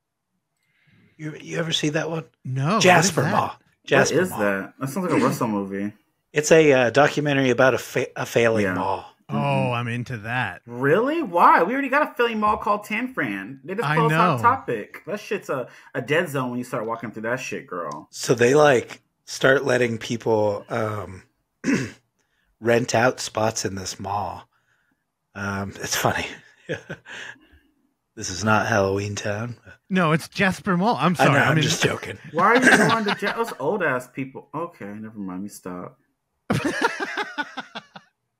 You ever see that one? No. Jasper what is that? Mall. Jasper What is Mall. that? That sounds like a Russell movie. It's a documentary about a failing Yeah. mall. Oh, I'm into that. Really? Why? We already got a Philly mall called Tan Fran. They just I closed Hot know. Topic. That shit's a dead zone when you start walking through that shit, girl. So they like start letting people rent out spots in this mall. It's funny. This is not Halloween Town. No, it's Jasper Mall. I'm I sorry. know, I'm just joking. Why are you going to those old ass people? Okay, never mind. Me stop.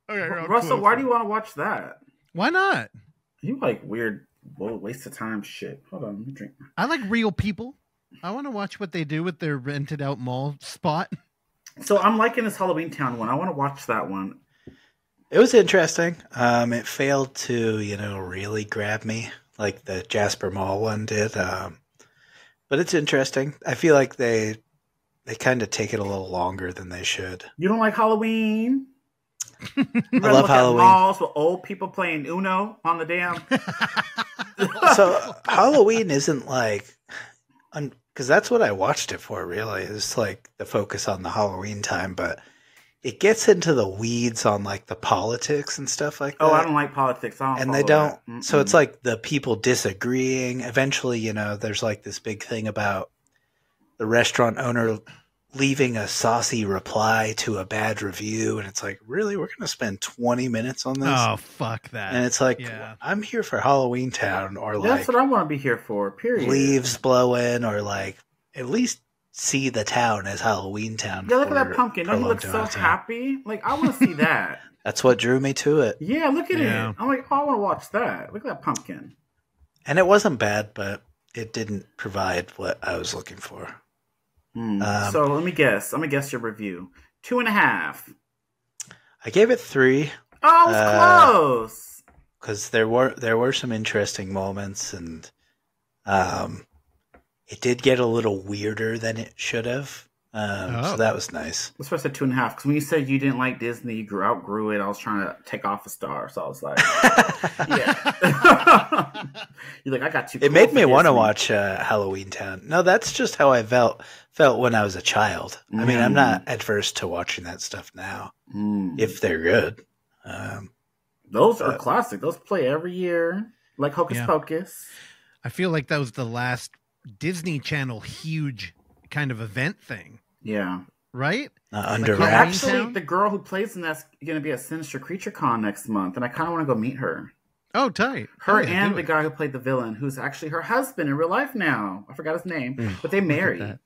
Okay, Russell, why do you want to watch that? Why not? You like weird, waste of time shit. Hold on, let me drink. I like real people. I want to watch what they do with their rented out mall spot. So I'm liking this Halloween Town one. I want to watch that one. It was interesting. It failed to, really grab me like the Jasper Mall one did. But it's interesting. I feel like they kind of take it a little longer than they should. You don't like Halloween? You I rather love look at Halloween. malls with old people playing Uno on the damn. So Halloween isn't like because that's what I watched it for, really. It's like the focus on the Halloween time, but it gets into the weeds on like the politics and stuff like that. Oh, I don't like politics. I don't and follow they don't. that. So it's like the people disagreeing. Eventually, you know, there's like this big thing about the restaurant owner leaving a saucy reply to a bad review, and it's like, really, we're going to spend 20 minutes on this? Oh, fuck that. And it's like, I'm here for Halloween Town, or like that's what I want to be here for. Period. Leaves blowing, or like at least see the town as Halloween Town. Yeah, look at that pumpkin. Don't he look so happy? Like, I want to see that. That's what drew me to it. Yeah, look at it. I'm like, oh, I want to watch that. Look at that pumpkin. And it wasn't bad, but it didn't provide what I was looking for. So let me guess. I'm gonna guess your review. 2.5. I gave it 3. Oh, it was close. Because there were some interesting moments, and it did get a little weirder than it should have. So that was nice. That's why I said 2.5. Because when you said you didn't like Disney, you outgrew it. I was trying to take off a star, so I was like, yeah. You're like, I got too. It made me want to watch Halloween Town. No, that's just how I felt when I was a child. I mean, I'm not adverse to watching that stuff now if they're good. Those are classic. Those play every year, like Hocus Pocus. I feel like that was the last Disney Channel huge kind of event thing. Yeah. Right? Under like, wraps. Actually, the girl who plays in that's going to be at Sinister Creature Con next month, and I kind of want to go meet her. Oh, tight. Her and the guy who played the villain, who's actually her husband in real life now. I forgot his name, but they married.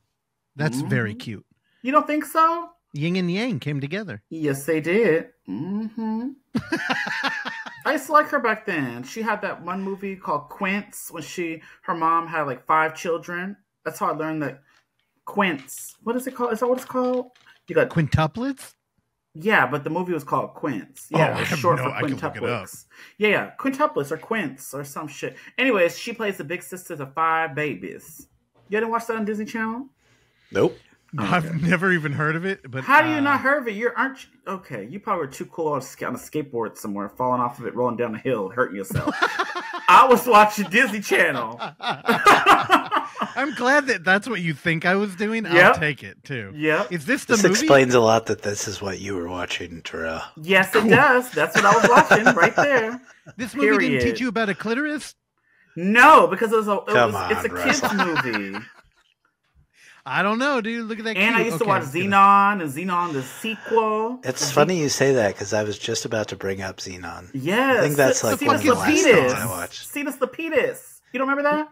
That's very cute. You don't think so? Yin and yang came together. Yes, they did. I used to like her back then. She had that one movie called Quince when her mom had like 5 children. That's how I learned that Quince. What is it called? Is that what it's called? You got quintuplets? Yeah, but the movie was called Quince. Yeah, it's short for quintuplets. Yeah, quintuplets or quince or some shit. Anyways, she plays the big sister to 5 babies. You didn't watch that on Disney Channel? Nope. Okay. I've never even heard of it. But how do you not heard of it? You probably were too cool on a skateboard somewhere, falling off of it, rolling down a hill, hurting yourself. I was watching Disney Channel. I'm glad that's what you think I was doing. I'll take it too. Yeah. Is this the movie? This explains a lot that this is what you were watching, Terrell. Yes, it does. That's what I was watching right there. This movie didn't teach you about a clitoris? No, because it's a Russell. kid's movie. I don't know, dude. Look at that. And I used to watch Xenon and Xenon the sequel. It's funny you say that because I was just about to bring up Xenon. Yes. I think that's like one of the last things I watched. Cetus Lapidus. You don't remember that?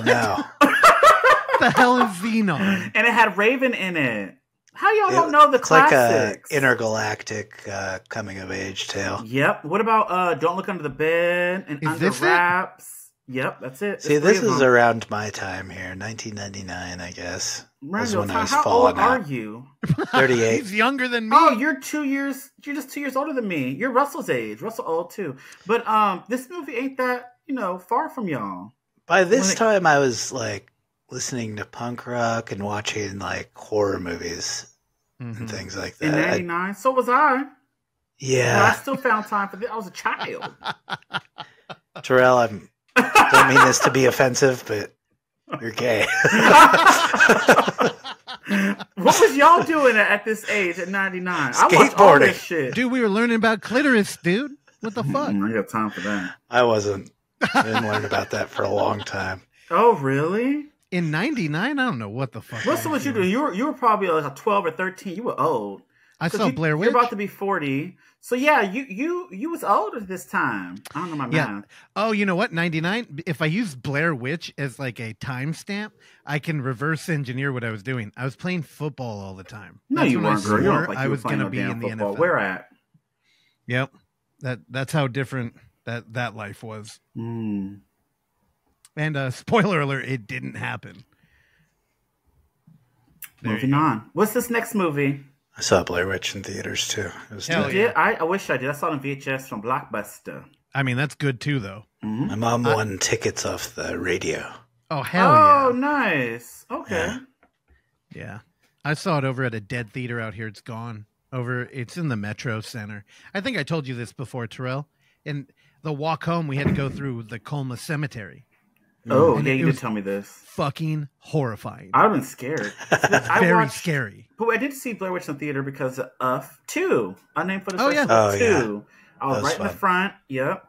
No. What the hell is Xenon? And it had Raven in it. How y'all don't know the classics? It's like a intergalactic coming of age tale. Yep. What about Don't Look Under the Bed and Under Wraps? Yep, that's it. See, this is around my time here, 1999, I guess. Randall, how old are you? 38. He's younger than me. Oh, you're just 2 years older than me. You're Russell's age. Russell old too. But this movie ain't that, far from y'all. By this time, I was like listening to punk rock and watching like horror movies and things like that. In 99? So was I. Yeah. But I still found time for this. I was a child. Terrell, don't mean this to be offensive, but you're gay. What was y'all doing at this age at 99? Skateboarding. I watched all this shit. Dude, we were learning about clitoris, dude. What the fuck? I got time for that. I wasn't. I didn't learn about that for a long time. Oh, really? In 99? I don't know what the fuck. What's what you do? You were probably like 12 or 13. You were old. I saw Blair Witch. You're about to be 40. So yeah, you was old at this time. I don't know my math. Oh, you know what? 99. If I use Blair Witch as like a timestamp, I can reverse engineer what I was doing. I was playing football all the time. No, you weren't, girl. You don't look like I was going to be in the football. NFL. Where at? Yep. That's how different that life was. And spoiler alert, it didn't happen. Moving on. What's this next movie? I saw Blair Witch in theaters too. It was I wish I did. I saw it on VHS from Blockbuster. I mean, that's good too, though. My mom won tickets off the radio. Oh, hell yeah. Oh, nice. Okay. Yeah. I saw it over at a dead theater out here. It's gone. It's in the Metro Center. I think I told you this before, Terrell. In the walk home, we had to go through the Colma Cemetery. Oh, And yeah, it you was did tell me this. fucking horrifying. I would have been scared. Very scary. But I did see Blair Witch in the theater because of 2. Unnamed Footage Oh, yeah. Festival 2. Yeah. I was That was right in the fun. front. Yep.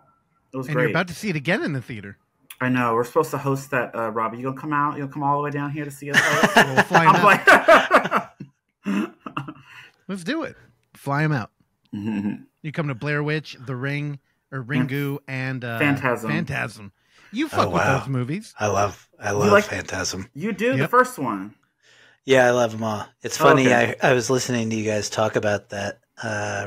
It was And great. you're about to see it again in the theater. I know. We're supposed to host that, Robbie. You gonna come out? You gonna come all the way down here to see us host? We'll fly 'em out. like, Let's do it. Fly him out. Mhm. You come to Blair Witch, The Ring, or Ringu, and Phantasm. Phantasm. You fuck with wow. those movies. I love like- Phantasm. You do the Yep. first one. Yeah, I love them all. It's funny. Okay. I was listening to you guys talk about that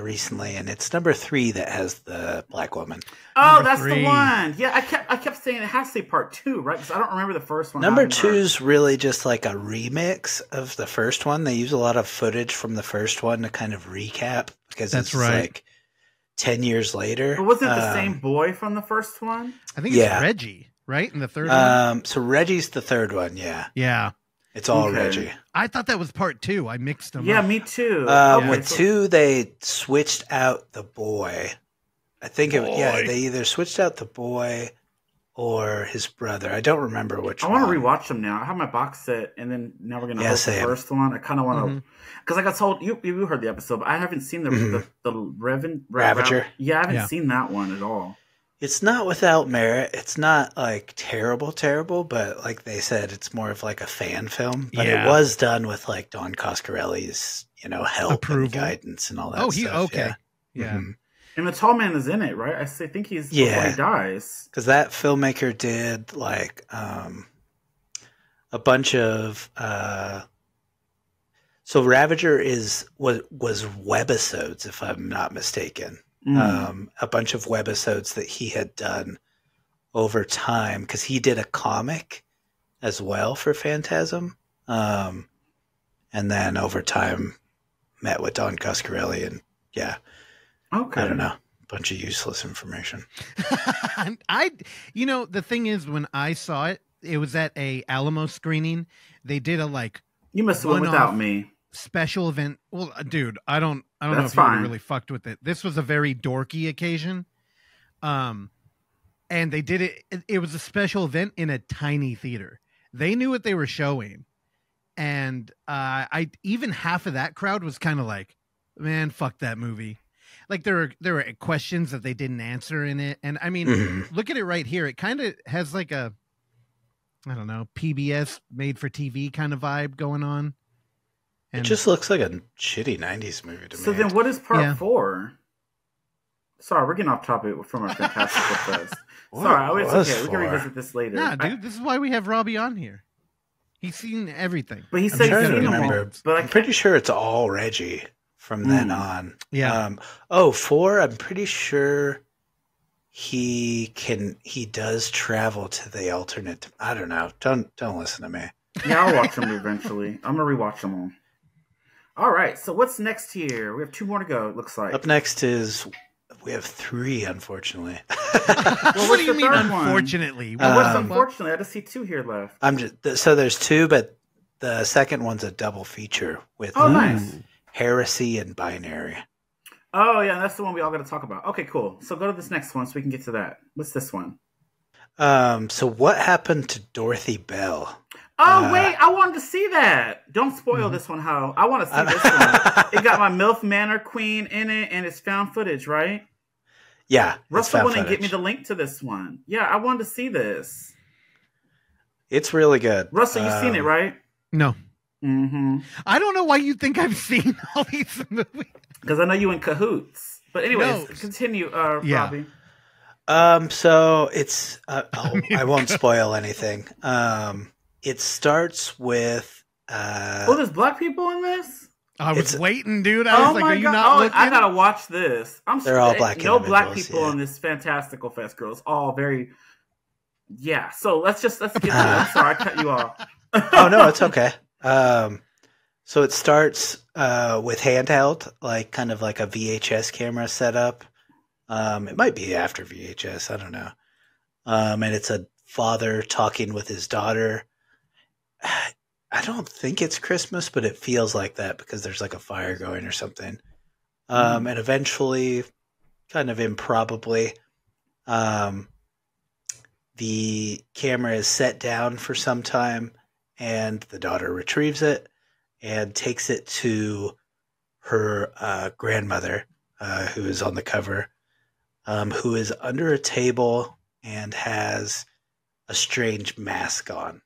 recently, and it's number 3 that has the black woman. Oh, Number that's 3. the one. Yeah, I kept saying it has to say part 2, right? Because I don't remember the first one. Number having 2 her. is really just like a remix of the first one. They use a lot of footage from the first one to kind of recap because That's it's right. like 10 years later. But was it the same boy from the first one? I think Yeah. it's Reggie, right? In the third one? So Reggie's the third one. Yeah, Yeah. it's all Okay. Reggie. I thought that was part 2. I mixed them Yeah, up. me too. Yeah. With 2, they switched out the boy. I think they either switched out the boy or his brother. I don't remember which I one. want to rewatch them now. I have my box set, and then now we're going to Yeah, host the same. first one. I kind of want Mm-hmm. to, because like I told you, you heard the episode, but I haven't seen the Ravager. Yeah, I haven't Yeah. seen that one at all. It's not without merit. It's not like terrible, but like they said, it's more of like a fan film. But Yeah. it was done with like Don Coscarelli's, help Approval. and guidance and all that Oh, stuff. okay. Yeah. Mhm. And the tall man is in it, right? Think he's before Yeah. he dies. Because that filmmaker did like a bunch of so Ravager was webisodes, if I'm not mistaken. A bunch of webisodes that he had done over time because he did a comic as well for Phantasm, and then over time met with Don Coscarelli, and yeah, Okay. I don't know, a bunch of useless information. The thing is, when I saw it, it was at a Alamo screening. They did a like You must have went one-off without me. special event. Well, dude, I don't know That's if you would fine. have really fucked with it. This was a very dorky occasion. And they did it. It was a special event in a tiny theater. They knew what they were showing. And I even half of that crowd was kind of like, man, fuck that movie. Like there were questions that they didn't answer in it. And I mean, Mhm. look at it right here. It kind of has like a, I don't know, PBS made for TV kind of vibe going on. It just looks like a shitty 90s movie to So me. then what is part Yeah. 4? Sorry, we're getting off topic from our Fantastical Fest. What Sorry, it's was okay. We can 4? revisit this later. Nah, dude, this is why we have Robbie on here. He's seen everything. But he I'm said trying he's to seen them all. remember. But I'm pretty sure it's all Reggie from then on. Yeah. 4, I'm pretty sure he does travel to the alternate. I don't know. Don't listen to me. Yeah, I'll watch them eventually. I'm going to rewatch them all. All right, so what's next here? We have 2 more to go, it looks like. Up next is we have 3, unfortunately. What what's do you the mean, third one? unfortunately? Well, what's Um, unfortunately? I just see 2 here left. So there's 2, but the second one's a double feature with Oh, nice. Heresy and Binary. Oh, yeah, that's the one we all got to talk about. Okay, cool. So go to this next one so we can get to that. What's this one? So what happened to Dorothy Bell? Oh, wait, I wanted to see that. Don't spoil this one, Ho. I want to see this one. It got my MILF Manor Queen in it, and it's found footage, right? Yeah, it's Russell found wouldn't get me footage. the link to this one. Yeah, I wanted to see this. It's really good. Russell, you've seen it, right? No. Mm-hmm. I don't know why you think I've seen all these movies. Because I know you in cahoots. But anyways, No. continue, Yeah. Robbie. So it's I won't spoil anything. It starts with Oh, there's black people in this? I was It's- waiting, dude. I was Oh like, my are you god! not Oh, looking? I gotta watch this. They're all black No black individuals, people yeah. in this Fantastical Fest, girls. All very. Yeah. So let's get to it. I'm sorry, I cut you off. Oh no, it's okay. So it starts with handheld, like kind of like a VHS camera setup. It might be after VHS, I don't know. And it's a father talking with his daughter. I don't think it's Christmas, but it feels like that because there's like a fire going or something. And eventually, kind of improbably, the camera is set down for some time, and the daughter retrieves it and takes it to her grandmother, who is on the cover, who is under a table and has a strange mask on.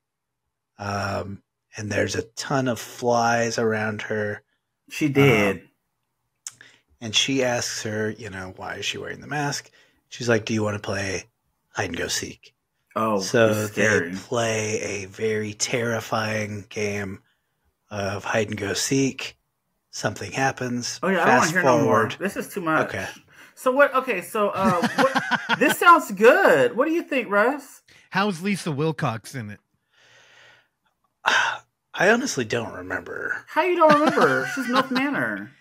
And there's a ton of flies around her. She did. And she asks her, why is she wearing the mask? She's like, do you want to play hide and go seek? Oh, so they play a very terrifying game of hide and go seek. Something happens. Oh yeah, Fast I don't want to hear forward. no more. This is too much. Okay. So what? Okay, so this sounds good. What do you think, Russ? How's Lisa Wilcox in it? I honestly don't remember. How you don't remember? She's MILF Manor.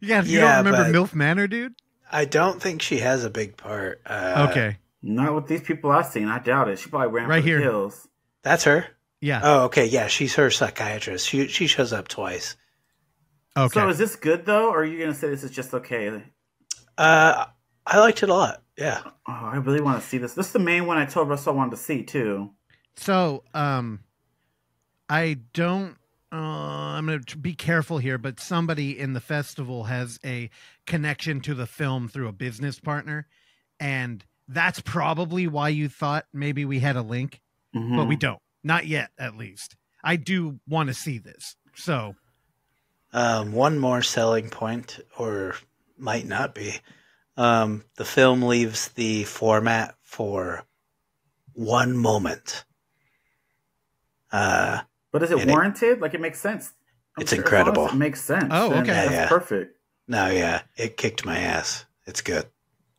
Yeah, you don't remember MILF Manor, dude? I don't think she has a big part. Okay. Not with these people I've seen. I doubt it. She probably ran right for here. the hills. That's her? Yeah. Oh, okay. Yeah, she's her psychiatrist. She shows up twice. Okay. So is this good, though, or are you going to say this is just okay? I liked it a lot. Yeah. Oh, I really want to see this. This is the main one I told Russell I wanted to see, too. So, I don't... I'm going to be careful here, but somebody in the festival has a connection to the film through a business partner, and that's probably why you thought maybe we had a link, but we don't. Not yet, at least. I do want to see this. So... one more selling point, or might not be, the film leaves the format for one moment. But is it warranted? It makes sense. It's incredible. It makes sense. Oh, okay. That's perfect. No, yeah. It kicked my ass. It's good.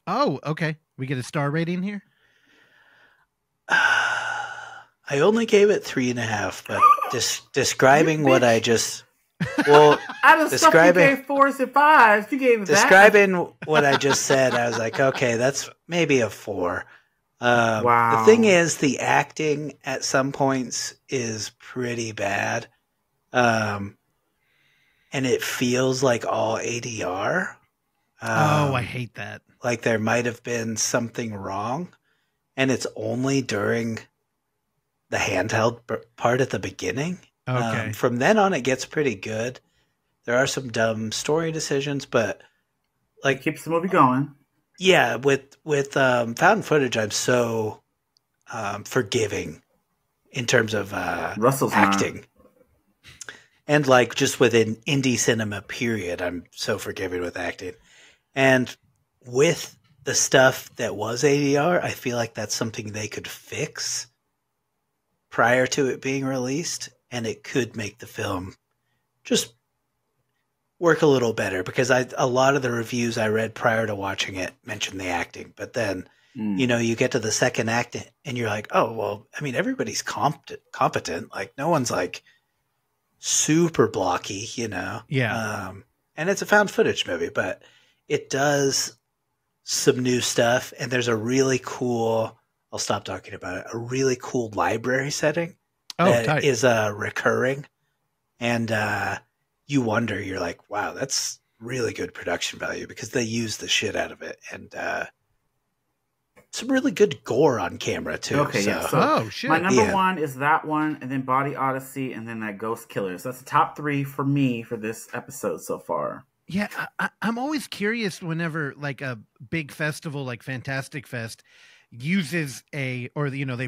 Oh, okay. We get a star rating here? I only gave it 3.5, but describing what I just... Well, out of stuff you gave 4s and 5s, you gave describing what I just said, I was like, okay, that's maybe a 4. Wow. The thing is, the acting at some points is pretty bad, and it feels like all ADR. I hate that. Like there might have been something wrong, and it's only during the handheld part at the beginning. Okay. From then on, it gets pretty good. There are some dumb story decisions, but it keeps the movie going. Yeah, with found footage, I'm so forgiving in terms of Russell's acting, and just within indie cinema, period, I'm so forgiving with acting, and with the stuff that was ADR, I feel like that's something they could fix prior to it being released. And it could make the film just work a little better, because a lot of the reviews I read prior to watching it mentioned the acting. But then, you get to the second act and you're like, oh, well, I mean, everybody's competent. No one's super blocky, Yeah. And it's a found footage movie, but it does some new stuff. And there's a really cool, I'll stop talking about it, a really cool library setting. That is recurring, and you wonder, you're like, wow, that's really good production value, because they use the shit out of it, and some really good gore on camera too. Okay, so. yeah. So shit. My number one is that one, and then Body Odyssey, and then that Ghost Killer. So that's the top 3 for me for this episode so far. Yeah, I'm always curious whenever a big festival like Fantastic Fest uses they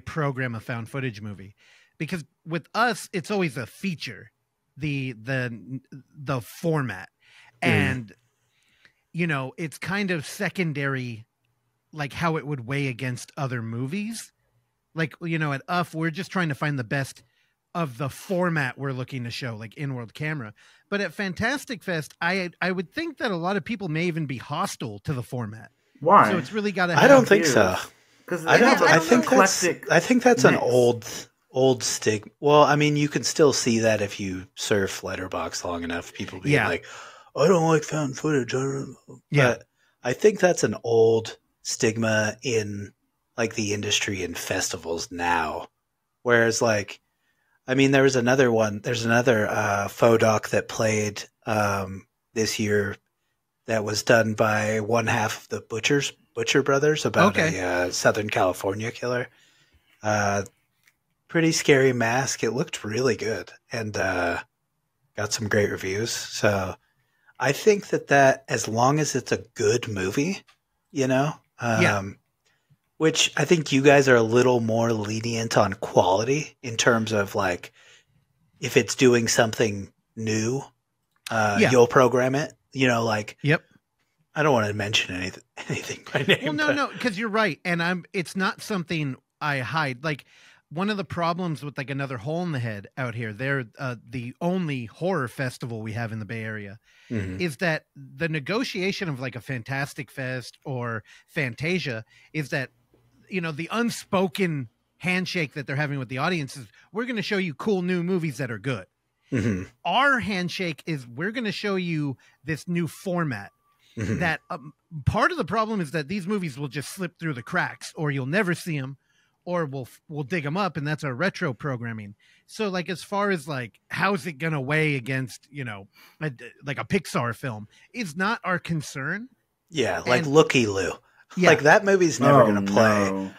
program a found footage movie. Because with us, it's always a feature, the format, and it's kind of secondary, how it would weigh against other movies. At UF, we're just trying to find the best of the format we're looking to show, in-world camera. But at Fantastic Fest, I would think that a lot of people may even be hostile to the format. Why? So it's really got to. I don't think so. Because I think that's an old stigma. Well, I mean, you can still see that if you surf Letterboxd long enough. People being like, I don't like found footage. I don't know. Yeah. But I think that's an old stigma in the industry and festivals now. Whereas there was another one. There's another faux doc that played this year that was done by one half of the Butcher Brothers about a Southern California killer. Pretty scary mask. It looked really good and got some great reviews. So I think that as long as it's a good movie, which I think you guys are a little more lenient on quality in terms of like if it's doing something new, you'll program it. Yep. I don't want to mention anything by name. Well, no, because you're right, and it's not something I hide. Like one of the problems with like Another Hole in the Head out here, they're the only horror festival we have in the Bay Area, is that the negotiation of like a Fantastic Fest or Fantasia is that the unspoken handshake that they're having with the audience is we're going to show you cool new movies that are good. Our handshake is we're going to show you this new format. That part of the problem is that these movies will just slip through the cracks, or you'll never see them, or we'll dig them up, and that's our retro programming. So, like, as far as like how's it gonna weigh against like a Pixar film is not our concern. Yeah, like Looky Loo. Yeah. Like that movie's never gonna play.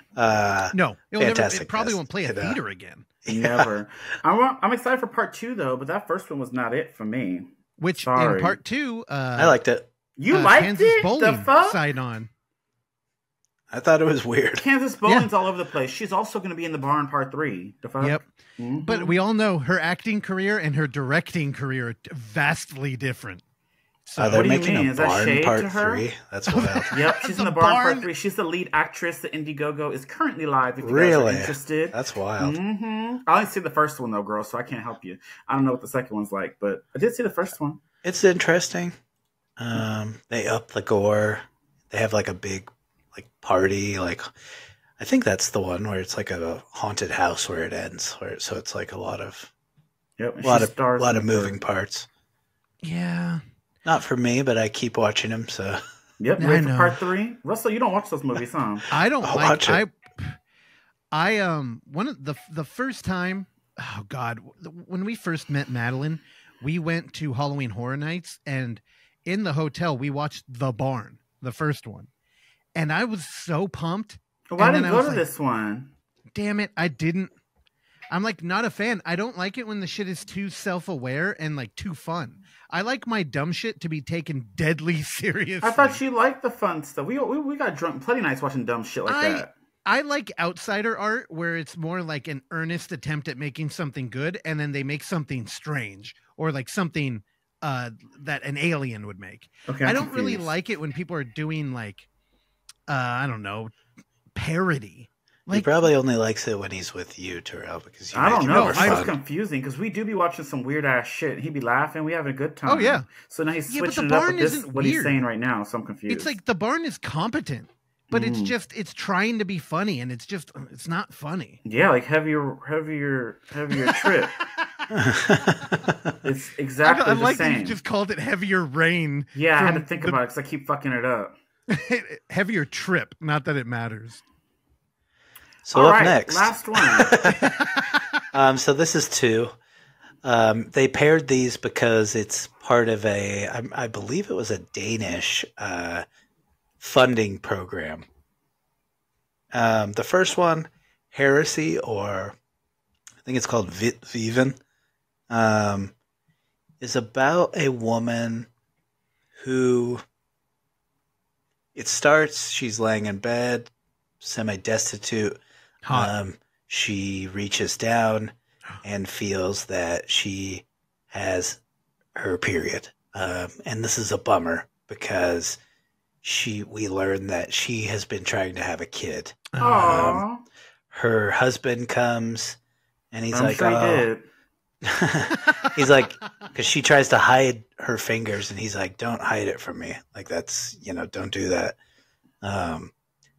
No, it probably won't play a theater again. Never. I'm excited for part 2 though, but that first one was not it for me. Which in part 2, I liked it. You liked Kansas it? Bowling The fuck? side on. I thought it was weird. Kansas Bowling's all over the place. She's also going to be in The Barn Part 3. The fuck? Yep. But we all know her acting career and her directing career are vastly different. So they're making a Barn Part 3? That's wild. Yep, she's in The Barn Part 3. She's the lead actress. The Indiegogo is currently live if you guys are interested. That's wild. I only see the first one though, girl, so I can't help you. I don't know what the second one's like, but I did see the first one. It's interesting. They up the gore. They have like a big like party. Like I think that's the one where it's like a haunted house where it ends. So it's like a lot of moving parts. Yeah, not for me, but I keep watching them. So ready for part 3. Russell, you don't watch those movies, huh? I don't watch it. I one of the first time. Oh God, when we first met Madeline, we went to Halloween Horror Nights and. In the hotel, we watched The Barn, the first one. And I was so pumped. Why didn't you go to this one? Damn it, I didn't. I'm like not a fan. I don't like it when the shit is too self-aware and like too fun. I like my dumb shit to be taken deadly seriously. I thought you liked the fun stuff. We got drunk plenty nights watching dumb shit like that. I like outsider art where it's more like an earnest attempt at making something good and then they make something strange or like something... that an alien would make. Okay, I don't really like it when people are doing like, I don't know, parody. Like, he probably only likes it when he's with you, Terrell, because I don't know. It's confusing because we do be watching some weird ass shit. He'd be laughing. We having a good time. Oh yeah. So now he's switching it up with this. What he's saying right now. So I'm confused. It's like The Barn is competent, but it's trying to be funny, and it's not funny. Yeah, like heavier trip. It's exactly I the like same. That you just called it Heavier Rain. Yeah, I had to think about it because I keep fucking it up. Heavier Trip, not that it matters. So up next, last one. So this is 2. They paired these because it's part of I believe it was a Danish funding program. The first one, Heresy, or I think it's called Viven, is about a woman who it starts, she's laying in bed, semi-destitute. She reaches down and feels that she has her period. And this is a bummer because we learn that she has been trying to have a kid. Her husband comes and he's like, he's like, because she tries to hide her fingers and he's like, don't hide it from me. Like that's, don't do that.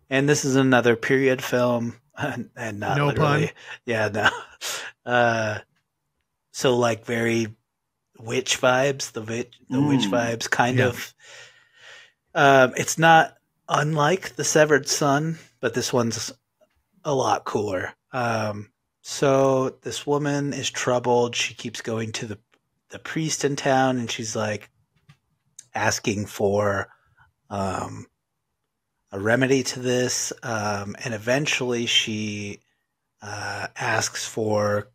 And this is another period film and not no literally. Pun. Yeah, no. So like very witch vibes, the witch vibes kind of. It's not unlike The Severed Son, but this one's a lot cooler. So this woman is troubled. She keeps going to the priest in town, and she's like asking for a remedy to this. And eventually she asks for,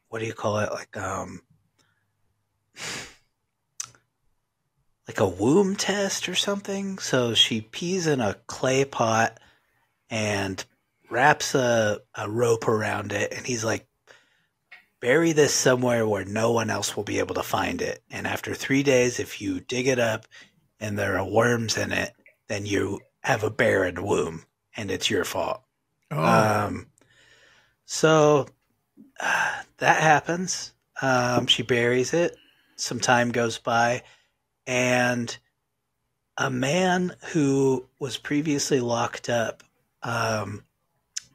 what do you call it? Like a womb test or something. So she pees in a clay pot and wraps a rope around it. And he's like, bury this somewhere where no one else will be able to find it. And after 3 days, if you dig it up and there are worms in it, then you have a barren womb and it's your fault. Oh. So that happens. She buries it. Some time goes by, and a man who was previously locked up,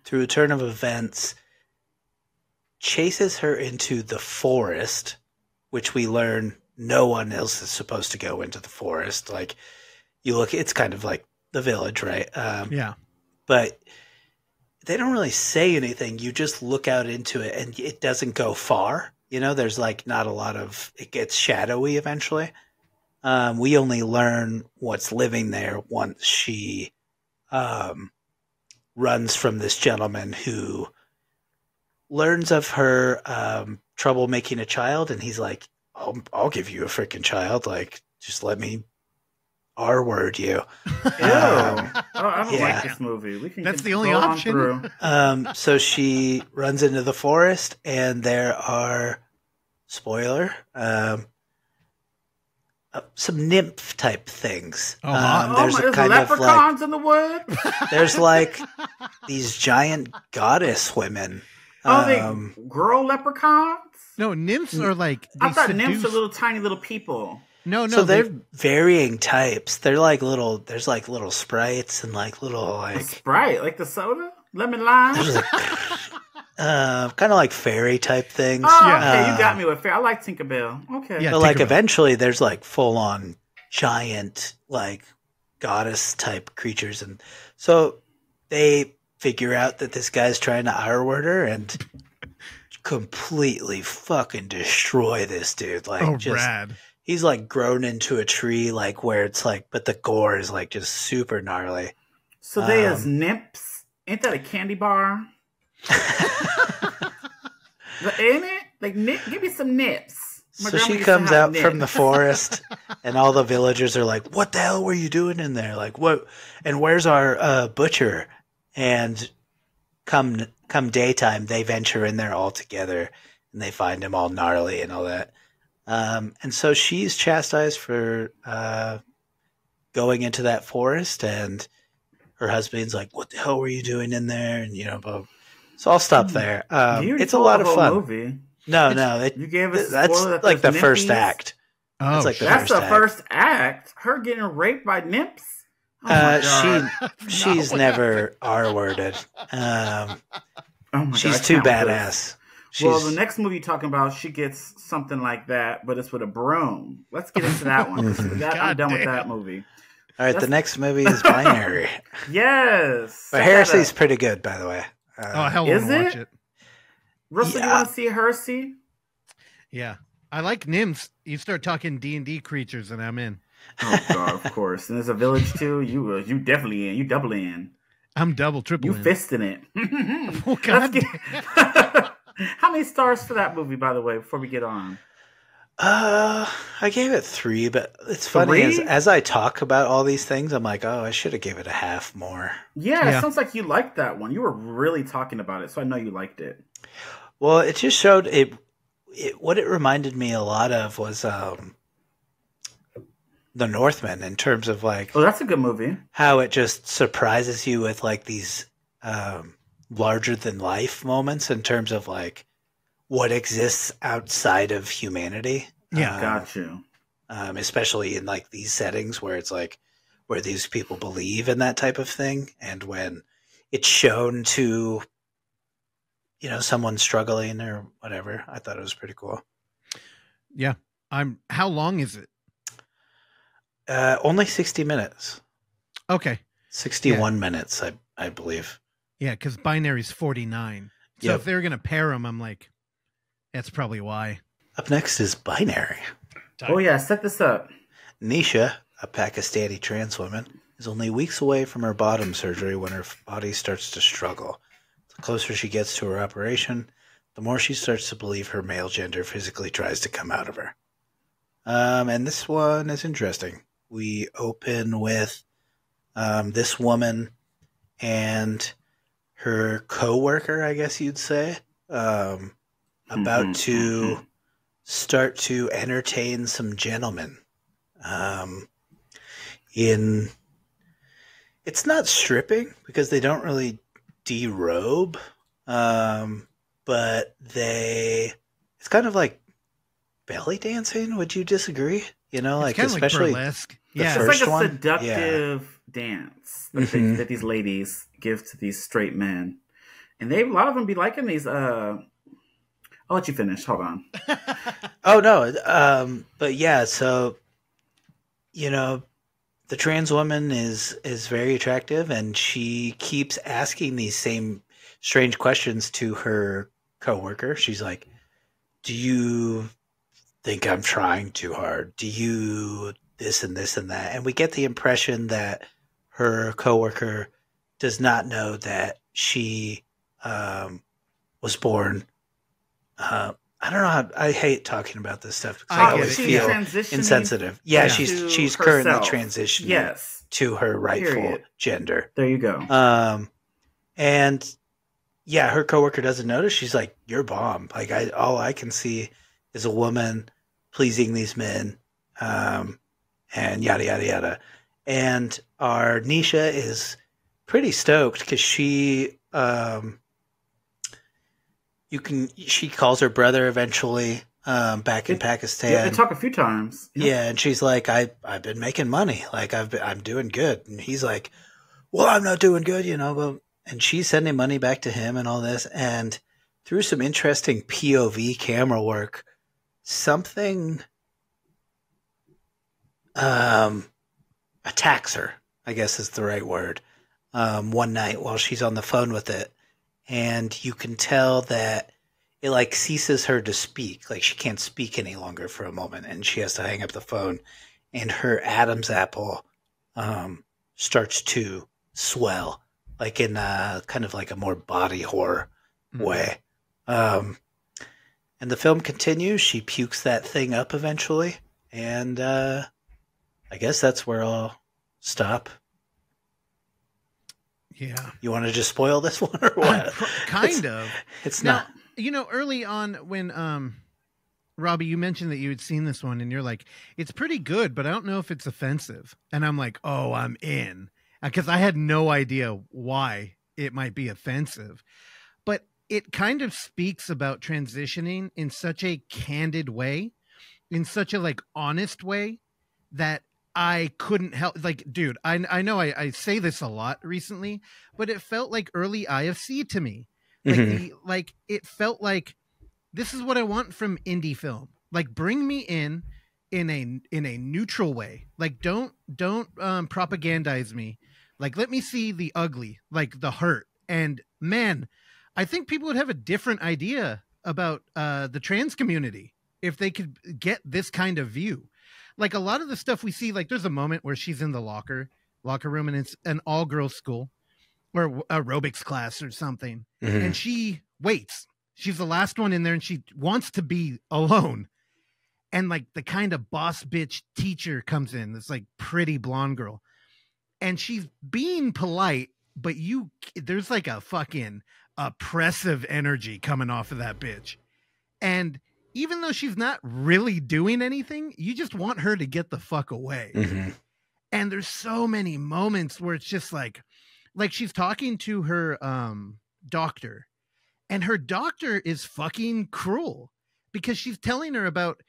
through a turn of events, chases her into the forest, which we learn no one else is supposed to go into the forest. Like, you look, it's kind of like the village, right? Yeah. But they don't really say anything. You just look out into it, and it doesn't go far. You know, there's like not a lot of, it gets shadowy eventually. We only learn what's living there once she runs from this gentleman who learns of her trouble making a child, and he's like, I'll give you a freaking child. Like, just let me R-word you. I don't like this movie. That's the only option. So she runs into the forest, and there are, spoiler, some nymph type things. There's leprechauns in the woods. There's like these giant goddess women. They girl leprechauns? No, nymphs are like. I thought nymphs are little tiny little people. No. So they're varying types. They're like little. There's like little sprites and like little like a Sprite, like the soda, lemon lime. There's like, kind of like fairy type things. Oh, okay, you got me with fairy. I like Tinkerbell. Okay, Yeah, but like eventually, there's like full on giant like goddess type creatures, and so they figure out that this guy's trying to R-word her and completely fucking destroy this dude. Like, rad. He's like grown into a tree, like where it's like, but the gore is like just super gnarly. So they as nymphs. Ain't that a candy bar? Ain't it? Like, give me some nips. So she comes out from the forest, and all the villagers are like, "What the hell were you doing in there? Like, what? And where's our butcher?" And come daytime, they venture in there all together, and they find him all gnarly and all that. And so she's chastised for going into that forest, and her husband's like, "What the hell were you doing in there?" And so I'll stop there. It's a lot of fun. Movie. No, you gave us that's like the first act. Oh, that's like the first act. Her getting raped by nymphs. She's never R-worded. She's too badass. Well, the next movie you're talking about, she gets something like that, but it's with a broom. Let's get into that one. I'm done with that movie. All right, the next movie is Binary. Yes. But Hersey's pretty good, by the way. Hell, is it? Watch it. Russell, you want to see Hersey? Yeah. I like nymphs. You start talking D&D creatures, and I'm in. Oh, God, of course. And there's a village, too. You definitely in. You double in. I'm double, triple in. You fisting it. Oh, God. How many stars for that movie, by the way, before we get on? I gave it 3, but it's funny as I talk about all these things, I'm like, I should have gave it a half more. Yeah, it sounds like you liked that one. You were really talking about it, so I know you liked it. Well, it just showed it. What it reminded me a lot of was The Northman, in terms of like, that's a good movie. How it just surprises you with like these larger than life moments in terms of like what exists outside of humanity. Yeah, got you. Especially in like these settings where it's like where these people believe in that type of thing, and when it's shown to someone struggling or whatever, I thought it was pretty cool. Yeah, how long is it? Only 60 minutes. Okay, 61 minutes, I believe. Yeah, because Binary's 49. So if they're gonna pair them, I'm like, that's probably why. Up next is Binary. Oh yeah, set this up. Nisha, a Pakistani trans woman, is only weeks away from her bottom surgery when her body starts to struggle. It's The closer she gets to her operation, the more she starts to believe her male gender physically tries to come out of her. And this one is interesting. We open with this woman and her co-worker, I guess you'd say, about to start to entertain some gentlemen. It's not stripping because they don't really derobe, but it's kind of like belly dancing. Would you disagree? You know, like especially like burlesque. It's first like a one. seductive dance that these ladies give to these straight men, and a lot of them be liking these. I'll let you finish. Hold on. Oh no, but yeah. So, you know, the trans woman is very attractive, and she keeps asking these same strange questions to her coworker. She's like, "Do you think I'm trying too hard? Do you this and this and that?" And we get the impression that her coworker does not know that she was born. I don't know I hate talking about this stuff because I always feel insensitive. Yeah, she's currently transitioning to her rightful gender. There you go. And yeah, her coworker doesn't notice. She's like, "You're bomb." Like all I can see is a woman pleasing these men, and yada yada yada. And our Nisha is pretty stoked because she calls her brother eventually back in Pakistan. Yeah, they talk a few times. Yeah, and she's like, I've been making money. Like I'm doing good. And he's like, "Well, I'm not doing good, you know." But, and she's sending money back to him and all this. And through some interesting POV camera work, something attacks her, I guess is the right word, one night while she's on the phone with it. And you can tell that it like ceases her to speak. Like she can't speak any longer for a moment, and she has to hang up the phone. And her Adam's apple starts to swell, like in kind of like a more body horror way. And the film continues. She pukes that thing up eventually, and I guess that's where I'll stop. Yeah. You want to just spoil this one or what? Kind of. It's now, not. You know, early on when Robbie, you mentioned that you had seen this one and you're like, "It's pretty good, but I don't know if it's offensive." And I'm like, "Oh, I'm in." Because I had no idea why it might be offensive. But it kind of speaks about transitioning in such a candid way, in such a like honest way that I couldn't help. Like, dude, I know I say this a lot recently, but it felt like early IFC to me. Like it felt like this is what I want from indie film. Like, bring me in a neutral way. Like, don't propagandize me. Like, let me see the ugly, like the hurt. And man, I think people would have a different idea about the trans community if they could get this kind of view. Like a lot of the stuff we see, like there's a moment where she's in the locker room and it's an all girls school or aerobics class or something. And she waits. She's the last one in there and she wants to be alone. And like the kind of boss bitch teacher comes in, this like pretty blonde girl, and she's being polite, but there's like a fucking oppressive energy coming off of that bitch. And even though she's not really doing anything, you just want her to get the fuck away. And there's so many moments where it's just like she's talking to her doctor, and her doctor is fucking cruel because she's telling her about,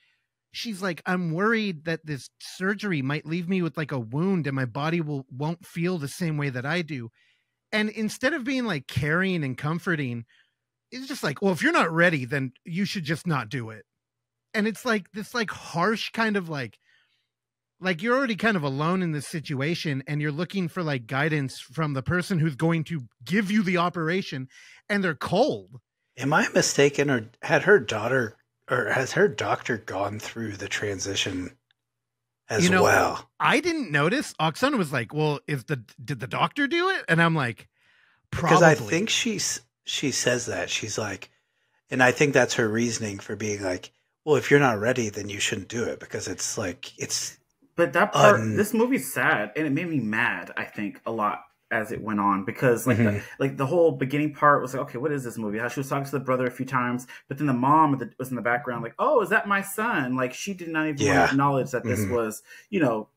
she's like, "I'm worried that this surgery might leave me with like a wound and my body won't feel the same way that I do." And instead of being like caring and comforting, it's just like, "Well, if you're not ready, then you should just not do it." And it's like this like harsh kind of like you're already kind of alone in this situation and you're looking for like guidance from the person who's going to give you the operation, and they're cold. Am I mistaken, or has her doctor gone through the transition as well? I didn't notice. Oksana was like, "Well, did the doctor do it?" And I'm like, "Probably." Because I think she says that. She's like, and I think that's her reasoning for being like, well, if you're not ready, then you shouldn't do it, because it's like, it's. But that part, this movie's sad, and it made me mad, I think, a lot as it went on, because the whole beginning part was like, okay, what is this movie? How she was talking to the brother a few times, but then the mom was in the background like, oh, is that my son? Like, she did not even want to acknowledge that this was, you know,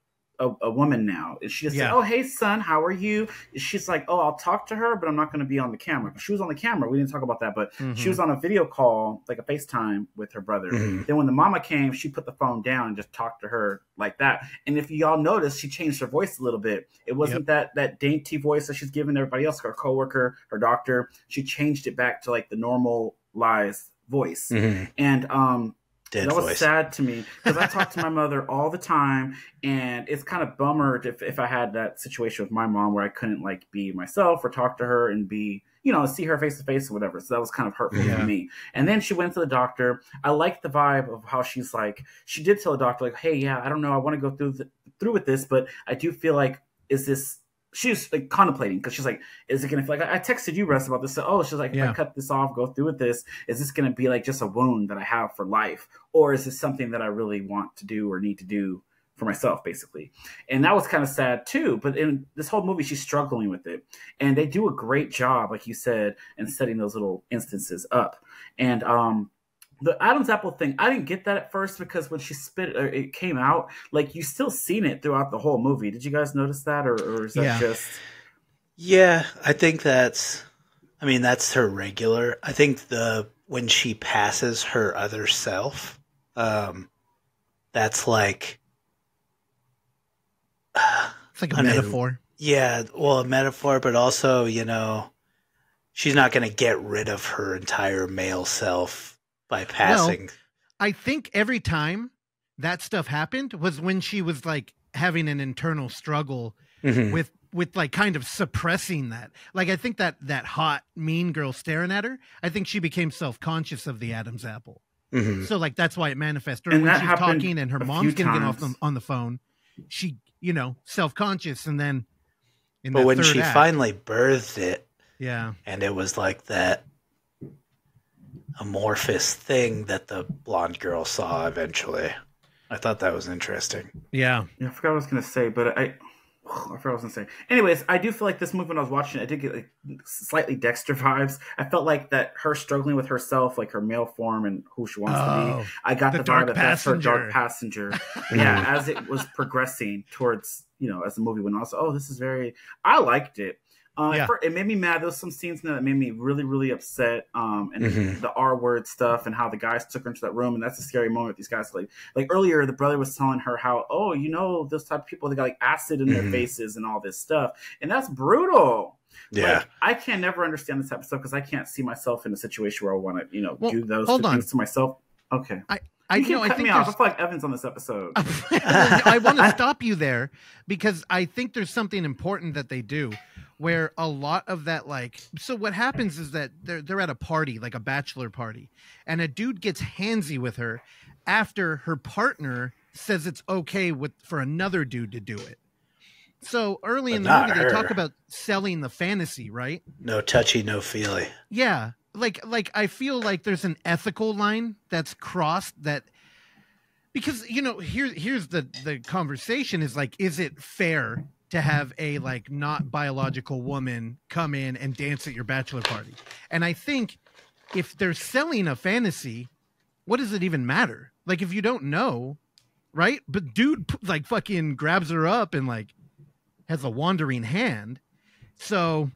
a woman now. And she just said, oh, hey, son, how are you? She's like, oh, I'll talk to her, but I'm not going to be on the camera. She was on the camera. We didn't talk about that, but she was on a video call, like a FaceTime with her brother. Then when the mama came, she put the phone down and just talked to her like that. And if y'all notice, she changed her voice a little bit. It wasn't that dainty voice that she's giving everybody else, her coworker, her doctor. She changed it back to like the normal Lies voice. And that was sad to me, because I talk to my mother all the time, and it's kind of bummered if I had that situation with my mom where I couldn't like be myself or talk to her and be, you know, see her face to face or whatever. So that was kind of hurtful for me. And then she went to the doctor. I liked the vibe of how she's like, she did tell the doctor like, hey, yeah, I don't know, I want to go through with this, but I do feel like, is this, she's like contemplating, because she's like, is it going to feel like, I texted you, Russ, about this. So, she's like, if I cut this off, go through with this, is this going to be like just a wound that I have for life? Or is this something that I really want to do or need to do for myself, basically? And that was kind of sad too. But in this whole movie, she's struggling with it. And they do a great job, like you said, in setting those little instances up. And, the Adam's apple thing, I didn't get that at first, because when she spit, it came out, like, you still seen it throughout the whole movie. Did you guys notice that, or is that just? Yeah, I think that's her regular. I think when she passes her other self, that's like, it's like a metaphor. Yeah, well, a metaphor, but also, you know, she's not going to get rid of her entire male self by passing. Well, I think every time that stuff happened was when she was like having an internal struggle with like kind of suppressing that. Like, I think that hot mean girl staring at her, I think she became self-conscious of the Adam's apple. So like that's why it manifested. Or when she's talking and her mom's gonna get off on the phone, she, you know, self-conscious, and then but when she finally birthed it, and it was like that amorphous thing that the blonde girl saw eventually. I thought that was interesting. Yeah, I forgot what I was going to say, but I forgot what I was going to say. Anyways, I do feel like this movie, when I was watching it, I did get like slightly Dexter vibes. I felt like that her struggling with herself, like her male form and who she wants to be. I got the vibe that that's her dark passenger. As it was progressing towards, you know, as the movie went on. So, this is very, I liked it. It made me mad. There was some scenes in there that made me really, really upset. And the R word stuff, and how the guys took her into that room. And that's a scary moment. These guys, like earlier, the brother was telling her how, you know, those type of people, they got like acid in their faces and all this stuff. And that's brutal. Yeah. Like, I can never understand this type of stuff, because I can't see myself in a situation where I want to, you know, do those things to myself. Okay. I think I feel like Evan's on this episode. I want to stop you there, because I think there's something important that they do, where a lot of that, like, so what happens is that they're at a party, like a bachelor party, and a dude gets handsy with her after her partner says it's okay for another dude to do it. So early in the movie, they talk about selling the fantasy, right? No touchy, no feely. Yeah. Like I feel like there's an ethical line that's crossed, that, because, you know, here's the conversation is like, is it fair to have a like not biological woman come in and dance at your bachelor party? And I think if they're selling a fantasy, what does it even matter? Like, if you don't know, right? But dude like fucking grabs her up and like has a wandering hand. So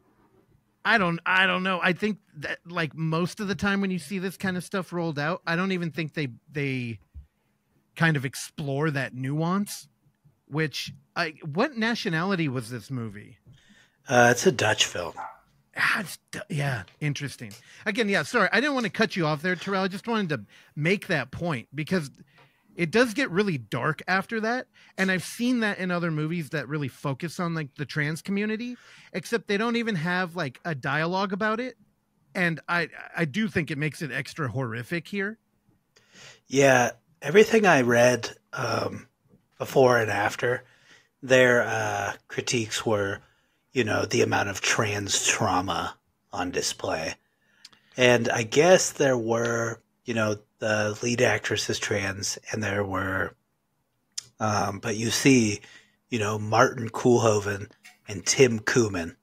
I don't know. I think that like most of the time when you see this kind of stuff rolled out, I don't even think they kind of explore that nuance, which what nationality was this movie? It's a Dutch film. Yeah, interesting. Again, yeah, sorry. I didn't want to cut you off there, Terrell. I just wanted to make that point, because it does get really dark after that. And I've seen that in other movies that really focus on like the trans community, except they don't even have like a dialogue about it. And I do think it makes it extra horrific here. Yeah. Everything I read before and after, their critiques were, you know, the amount of trans trauma on display. And I guess there were, the lead actress is trans, and there were, but you see, Martin Koolhoven and Tim Koeman.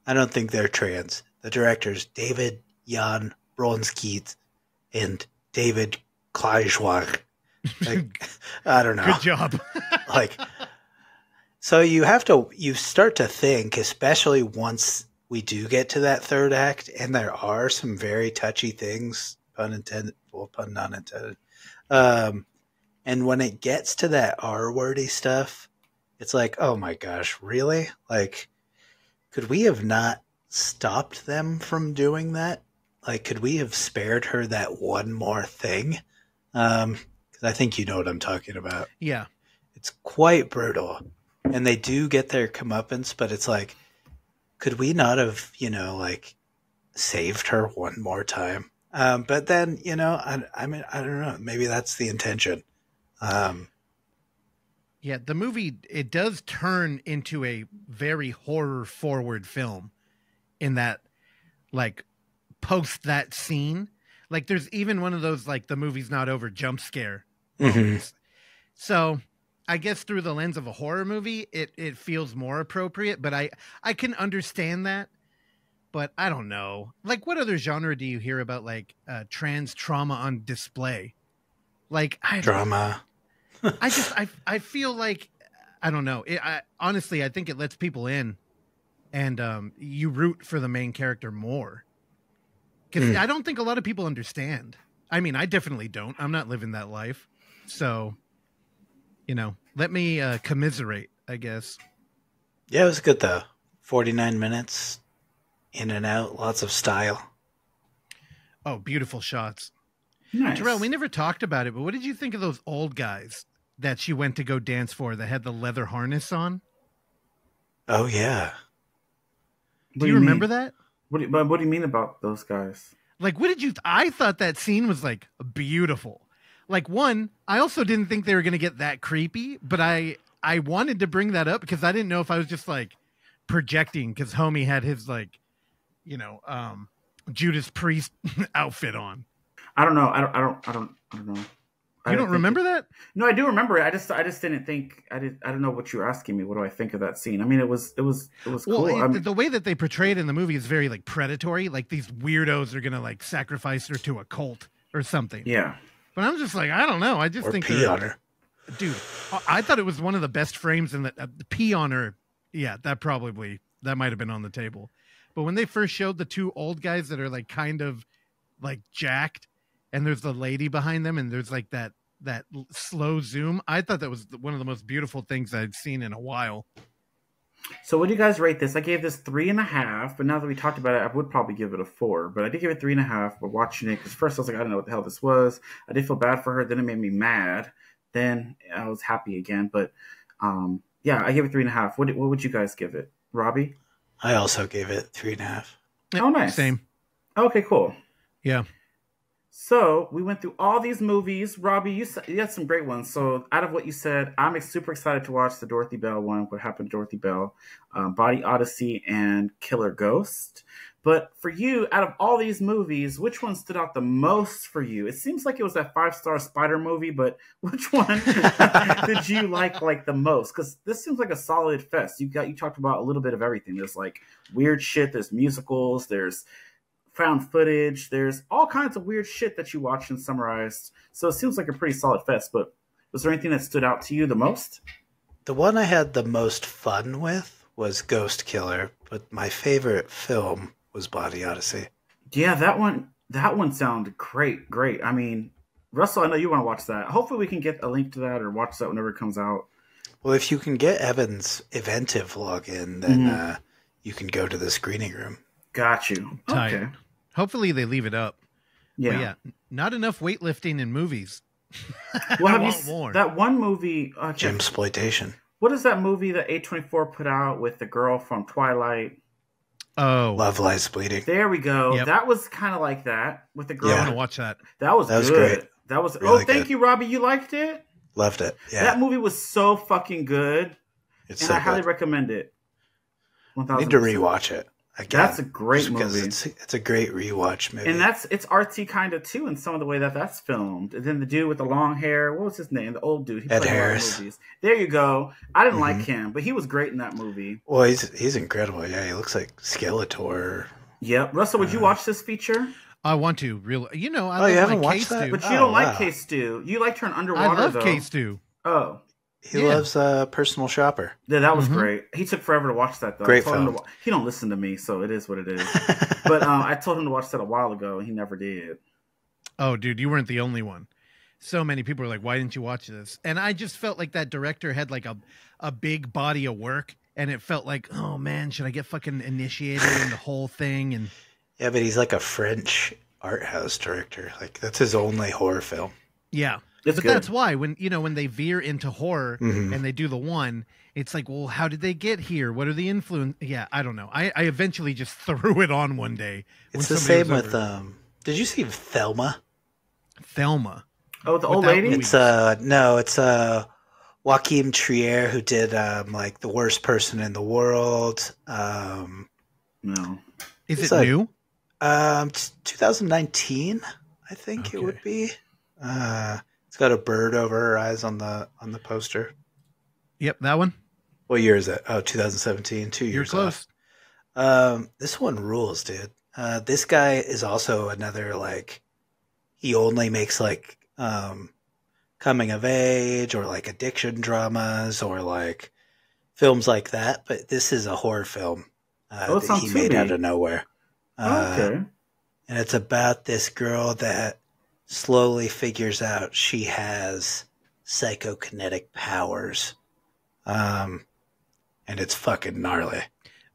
I don't think they're trans. The directors, David Jan Bronskiet and David Kleijwag. I don't know. Good job. So you start to think, especially once we do get to that third act, and there are some very touchy things, pun intended, well, pun not intended. And when it gets to that R-wordy stuff, it's like, oh my gosh, really? Could we have not stopped them from doing that? Could we have spared her that one more thing? Because I think you know what I'm talking about. Yeah. It's quite brutal. And they do get their comeuppance, but it's could we not have, saved her one more time? But then, I mean, I don't know. Maybe that's the intention. Yeah, the movie, it does turn into a very horror-forward film in that, post that scene. There's even one of those, the movie's not over jump scare moments. So I guess through the lens of a horror movie, it feels more appropriate, but I can understand that. But I don't know. What other genre do you hear about, trans trauma on display? Drama. I feel like, I don't know. Honestly, I think it lets people in, and you root for the main character more. Because I don't think a lot of people understand. I mean, I definitely don't. I'm not living that life. So, let me commiserate, I guess. Yeah, it was good, though. 49 minutes, in and out, lots of style. Oh, beautiful shots. Nice. Terrell, we never talked about it, but what did you think of those old guys that she went to go dance for that had the leather harness on? Oh, yeah. Do you remember that? What do you mean about those guys? What did you... I thought that scene was, beautiful. One, I also didn't think they were going to get that creepy, but I wanted to bring that up because I didn't know if I was just, projecting because homie had his, Judas Priest outfit on. I don't know. I don't know. You don't remember that? No, I do remember it. I just didn't think. I don't know what you were asking me. What do I think of that scene? I mean, it was cool. Well, the way that they portray it in the movie is very predatory. These weirdos are gonna sacrifice her to a cult or something. Yeah. But I'm just I don't know. I just think pee on her. Dude, I thought it was one of the best frames in the pee on her. Yeah, that might have been on the table. But when they first showed the two old guys that are kind of jacked, and there's the lady behind them, and there's that slow zoom. I thought that was one of the most beautiful things I'd seen in a while. So what do you guys rate this? I gave this 3.5, but now that we talked about it, I would probably give it a 4. But I did give it 3.5. But watching it, because first I was I don't know what the hell this was. I did feel bad for her. Then it made me mad. Then I was happy again. But yeah, I gave it 3.5. What would you guys give it, Robbie? I also gave it 3.5. Oh, nice. Same. Okay, cool. Yeah. So we went through all these movies. Robbie, you had some great ones. So out of what you said, I'm super excited to watch the Dorothy Bell one, What Happened to Dorothy Bell, Body Odyssey, and Killer Ghost. But for you, out of all these movies, which one stood out the most for you? It seems like it was that 5-star Spider movie, but which one did you like the most? Because this seems like a solid fest. You talked about a little bit of everything. There's weird shit. There's musicals. There's found footage. There's all kinds of weird shit that you watched and summarized. So it seems like a pretty solid fest. But was there anything that stood out to you the most? The one I had the most fun with was Ghost Killer, but my favorite film was Body Odyssey. Yeah, that one sounded great. I mean, Russell, I know you want to watch that. Hopefully we can get a link to that or watch that whenever it comes out. Well, if you can get Evan's Eventive login, then you can go to the screening room. Got you. Tight. Okay. Hopefully they leave it up. Yeah. But yeah, not enough weightlifting in movies. Well, have you more. That one movie? Gymsploitation. What is that movie that A24 put out with the girl from Twilight? Oh, Love Lies Bleeding. There we go. Yep. That was kind of like that with the girl. I want to watch that. That was good. Great. That was really thank good. you, Robbie. You liked it? Loved it. Yeah. That movie was so fucking good. It's and so I highly good. recommend it. 1000%. Need to rewatch it. Again, that's a great movie. It's a great rewatch movie. And it's artsy kind of too in some of the way that that's filmed. And then the dude with the long hair, what was his name? The old dude. He Ed played Harris. a lot of movies. There you go. I didn't like him, but he was great in that movie. Well, he's incredible. Yeah, he looks like Skeletor. Yep. Russell, would you watch this feature? I want to really. You know, I Oh, you love haven't my watched that? K-Stew. But you don't like K-Stew. You liked her in Underwater, I love though. K-Stew. Oh. He loves Personal Shopper. Yeah, that was great. He took forever to watch that, though. Great I told him film. he don't listen to me, so it is what it is. But I told him to watch that a while ago, and he never did. Oh, dude, you weren't the only one. So many people were like, "Why didn't you watch this?" And I just felt like that director had like a big body of work, and it felt like, oh man, should I get fucking initiated in the whole thing? And Yeah, but he's like a French art house director. Like that's his only horror film. yeah. It's But good. that's why when they veer into horror and they do the one, it's like, well, how did they get here? What are the influence? Yeah, I don't know. I eventually just threw it on one day. when It's the somebody same was with over. did you see Thelma? Thelma. Oh, the old Without lady? Louise. It's Joachim Trier who did like The Worst Person in the World. No. Is It's it like- new? 2019, I think it would be. It's got a bird over her eyes on the poster. Yep, that one. What year is it? Oh, 2017. 2 years You're close. off. This one rules, dude. This guy is also another like he only makes like coming of age or like addiction dramas or like films like that. But this is a horror film Oh, it's that on he made Tubi. out of nowhere. Okay. And it's about this girl that slowly figures out she has psychokinetic powers. And it's fucking gnarly.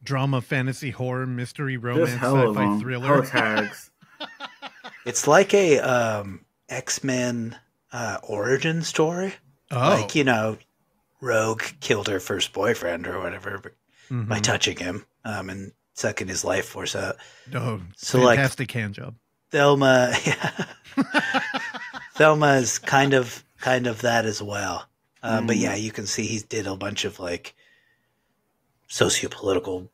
Drama, fantasy, horror, mystery, There's romance, hell of sci-fi, them. thriller. Hell of tags. It's like a X-Men origin story. Oh, Like, Rogue killed her first boyfriend or whatever by touching him and sucking his life force out. oh, So, like- fantastic hand job. Thelma, Thelma is kind of that as well. But yeah, you can see he did a bunch of like sociopolitical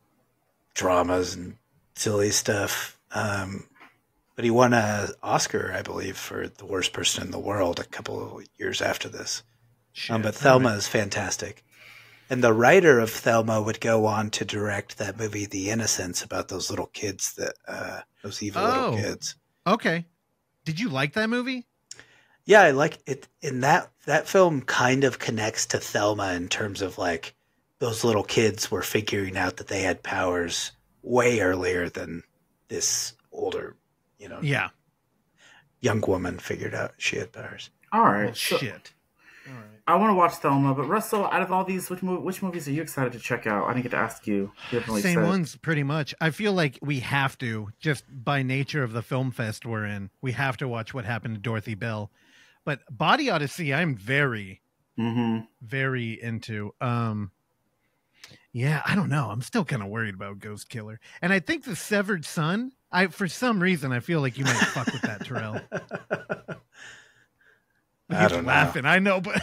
dramas and silly stuff. But he won an Oscar, I believe, for The Worst Person in the World a couple of years after this. Shit, But Thelma is fantastic. And the writer of Thelma would go on to direct that movie, The Innocents, about those little kids those evil little kids. Okay. Did you like that movie? Yeah, I like it. In that film kind of connects to Thelma in terms of like those little kids were figuring out that they had powers way earlier than this older, Yeah. young woman figured out she had powers. All right. Well, so shit. All right. I want to watch Thelma, but Russell, out of all these, which movies are you excited to check out? I didn't get to ask you. You haven't really Same said. ones, pretty much. I feel like we have to, just by nature of the film fest we're in, we have to watch What Happened to Dorothy Bell. But Body Odyssey, I'm very, very into. Yeah, I don't know. I'm still kind of worried about Ghost Killer. And I think The Severed Son, for some reason, I feel like you might fuck with that, Terrell. I You're don't know. laughing. I know, but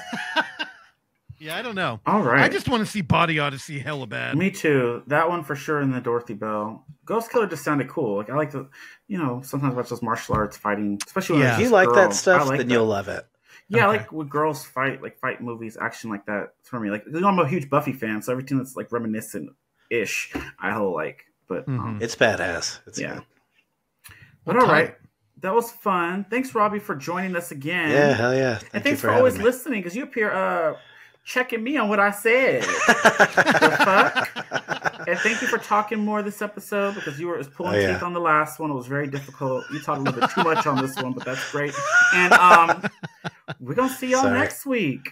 yeah, I don't know. All right. I just want to see Body Odyssey hella bad. Me too. That one for sure, and the Dorothy Bell. Ghost Killer just sounded cool. Like I like to, sometimes watch those martial arts fighting, especially when Yeah. it's If you just like that girls. stuff, I like then that. you'll love it. Yeah, I Okay. like when girls fight movies, action like that. For me, like I'm a huge Buffy fan, so everything that's like reminiscent-ish, I whole like. But It's badass. It's yeah. good. But all right, that was fun. Thanks, Robbie, for joining us again. Yeah, hell yeah. And Thank you thanks for for always having me. listening, because you appear checking me on what I said. The fuck? And thank you for talking more this episode, because you were pulling Oh, yeah. teeth on the last one. It was very difficult. You talked a little bit too much on this one, but that's great. And we're going to see y'all Sorry. next week.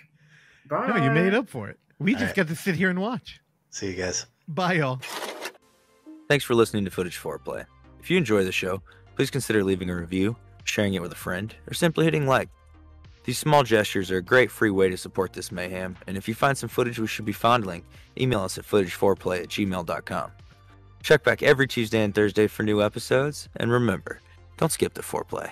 Bye. No, you made up for it. We just right. got to sit here and watch. See you guys. Bye, y'all. Thanks for listening to Footage Foreplay. If you enjoy the show, please consider leaving a review, sharing it with a friend, or simply hitting like. These small gestures are a great free way to support this mayhem, and if you find some footage we should be fondling, email us at footageforeplay@gmail.com. Check back every Tuesday and Thursday for new episodes, and remember, don't skip the foreplay.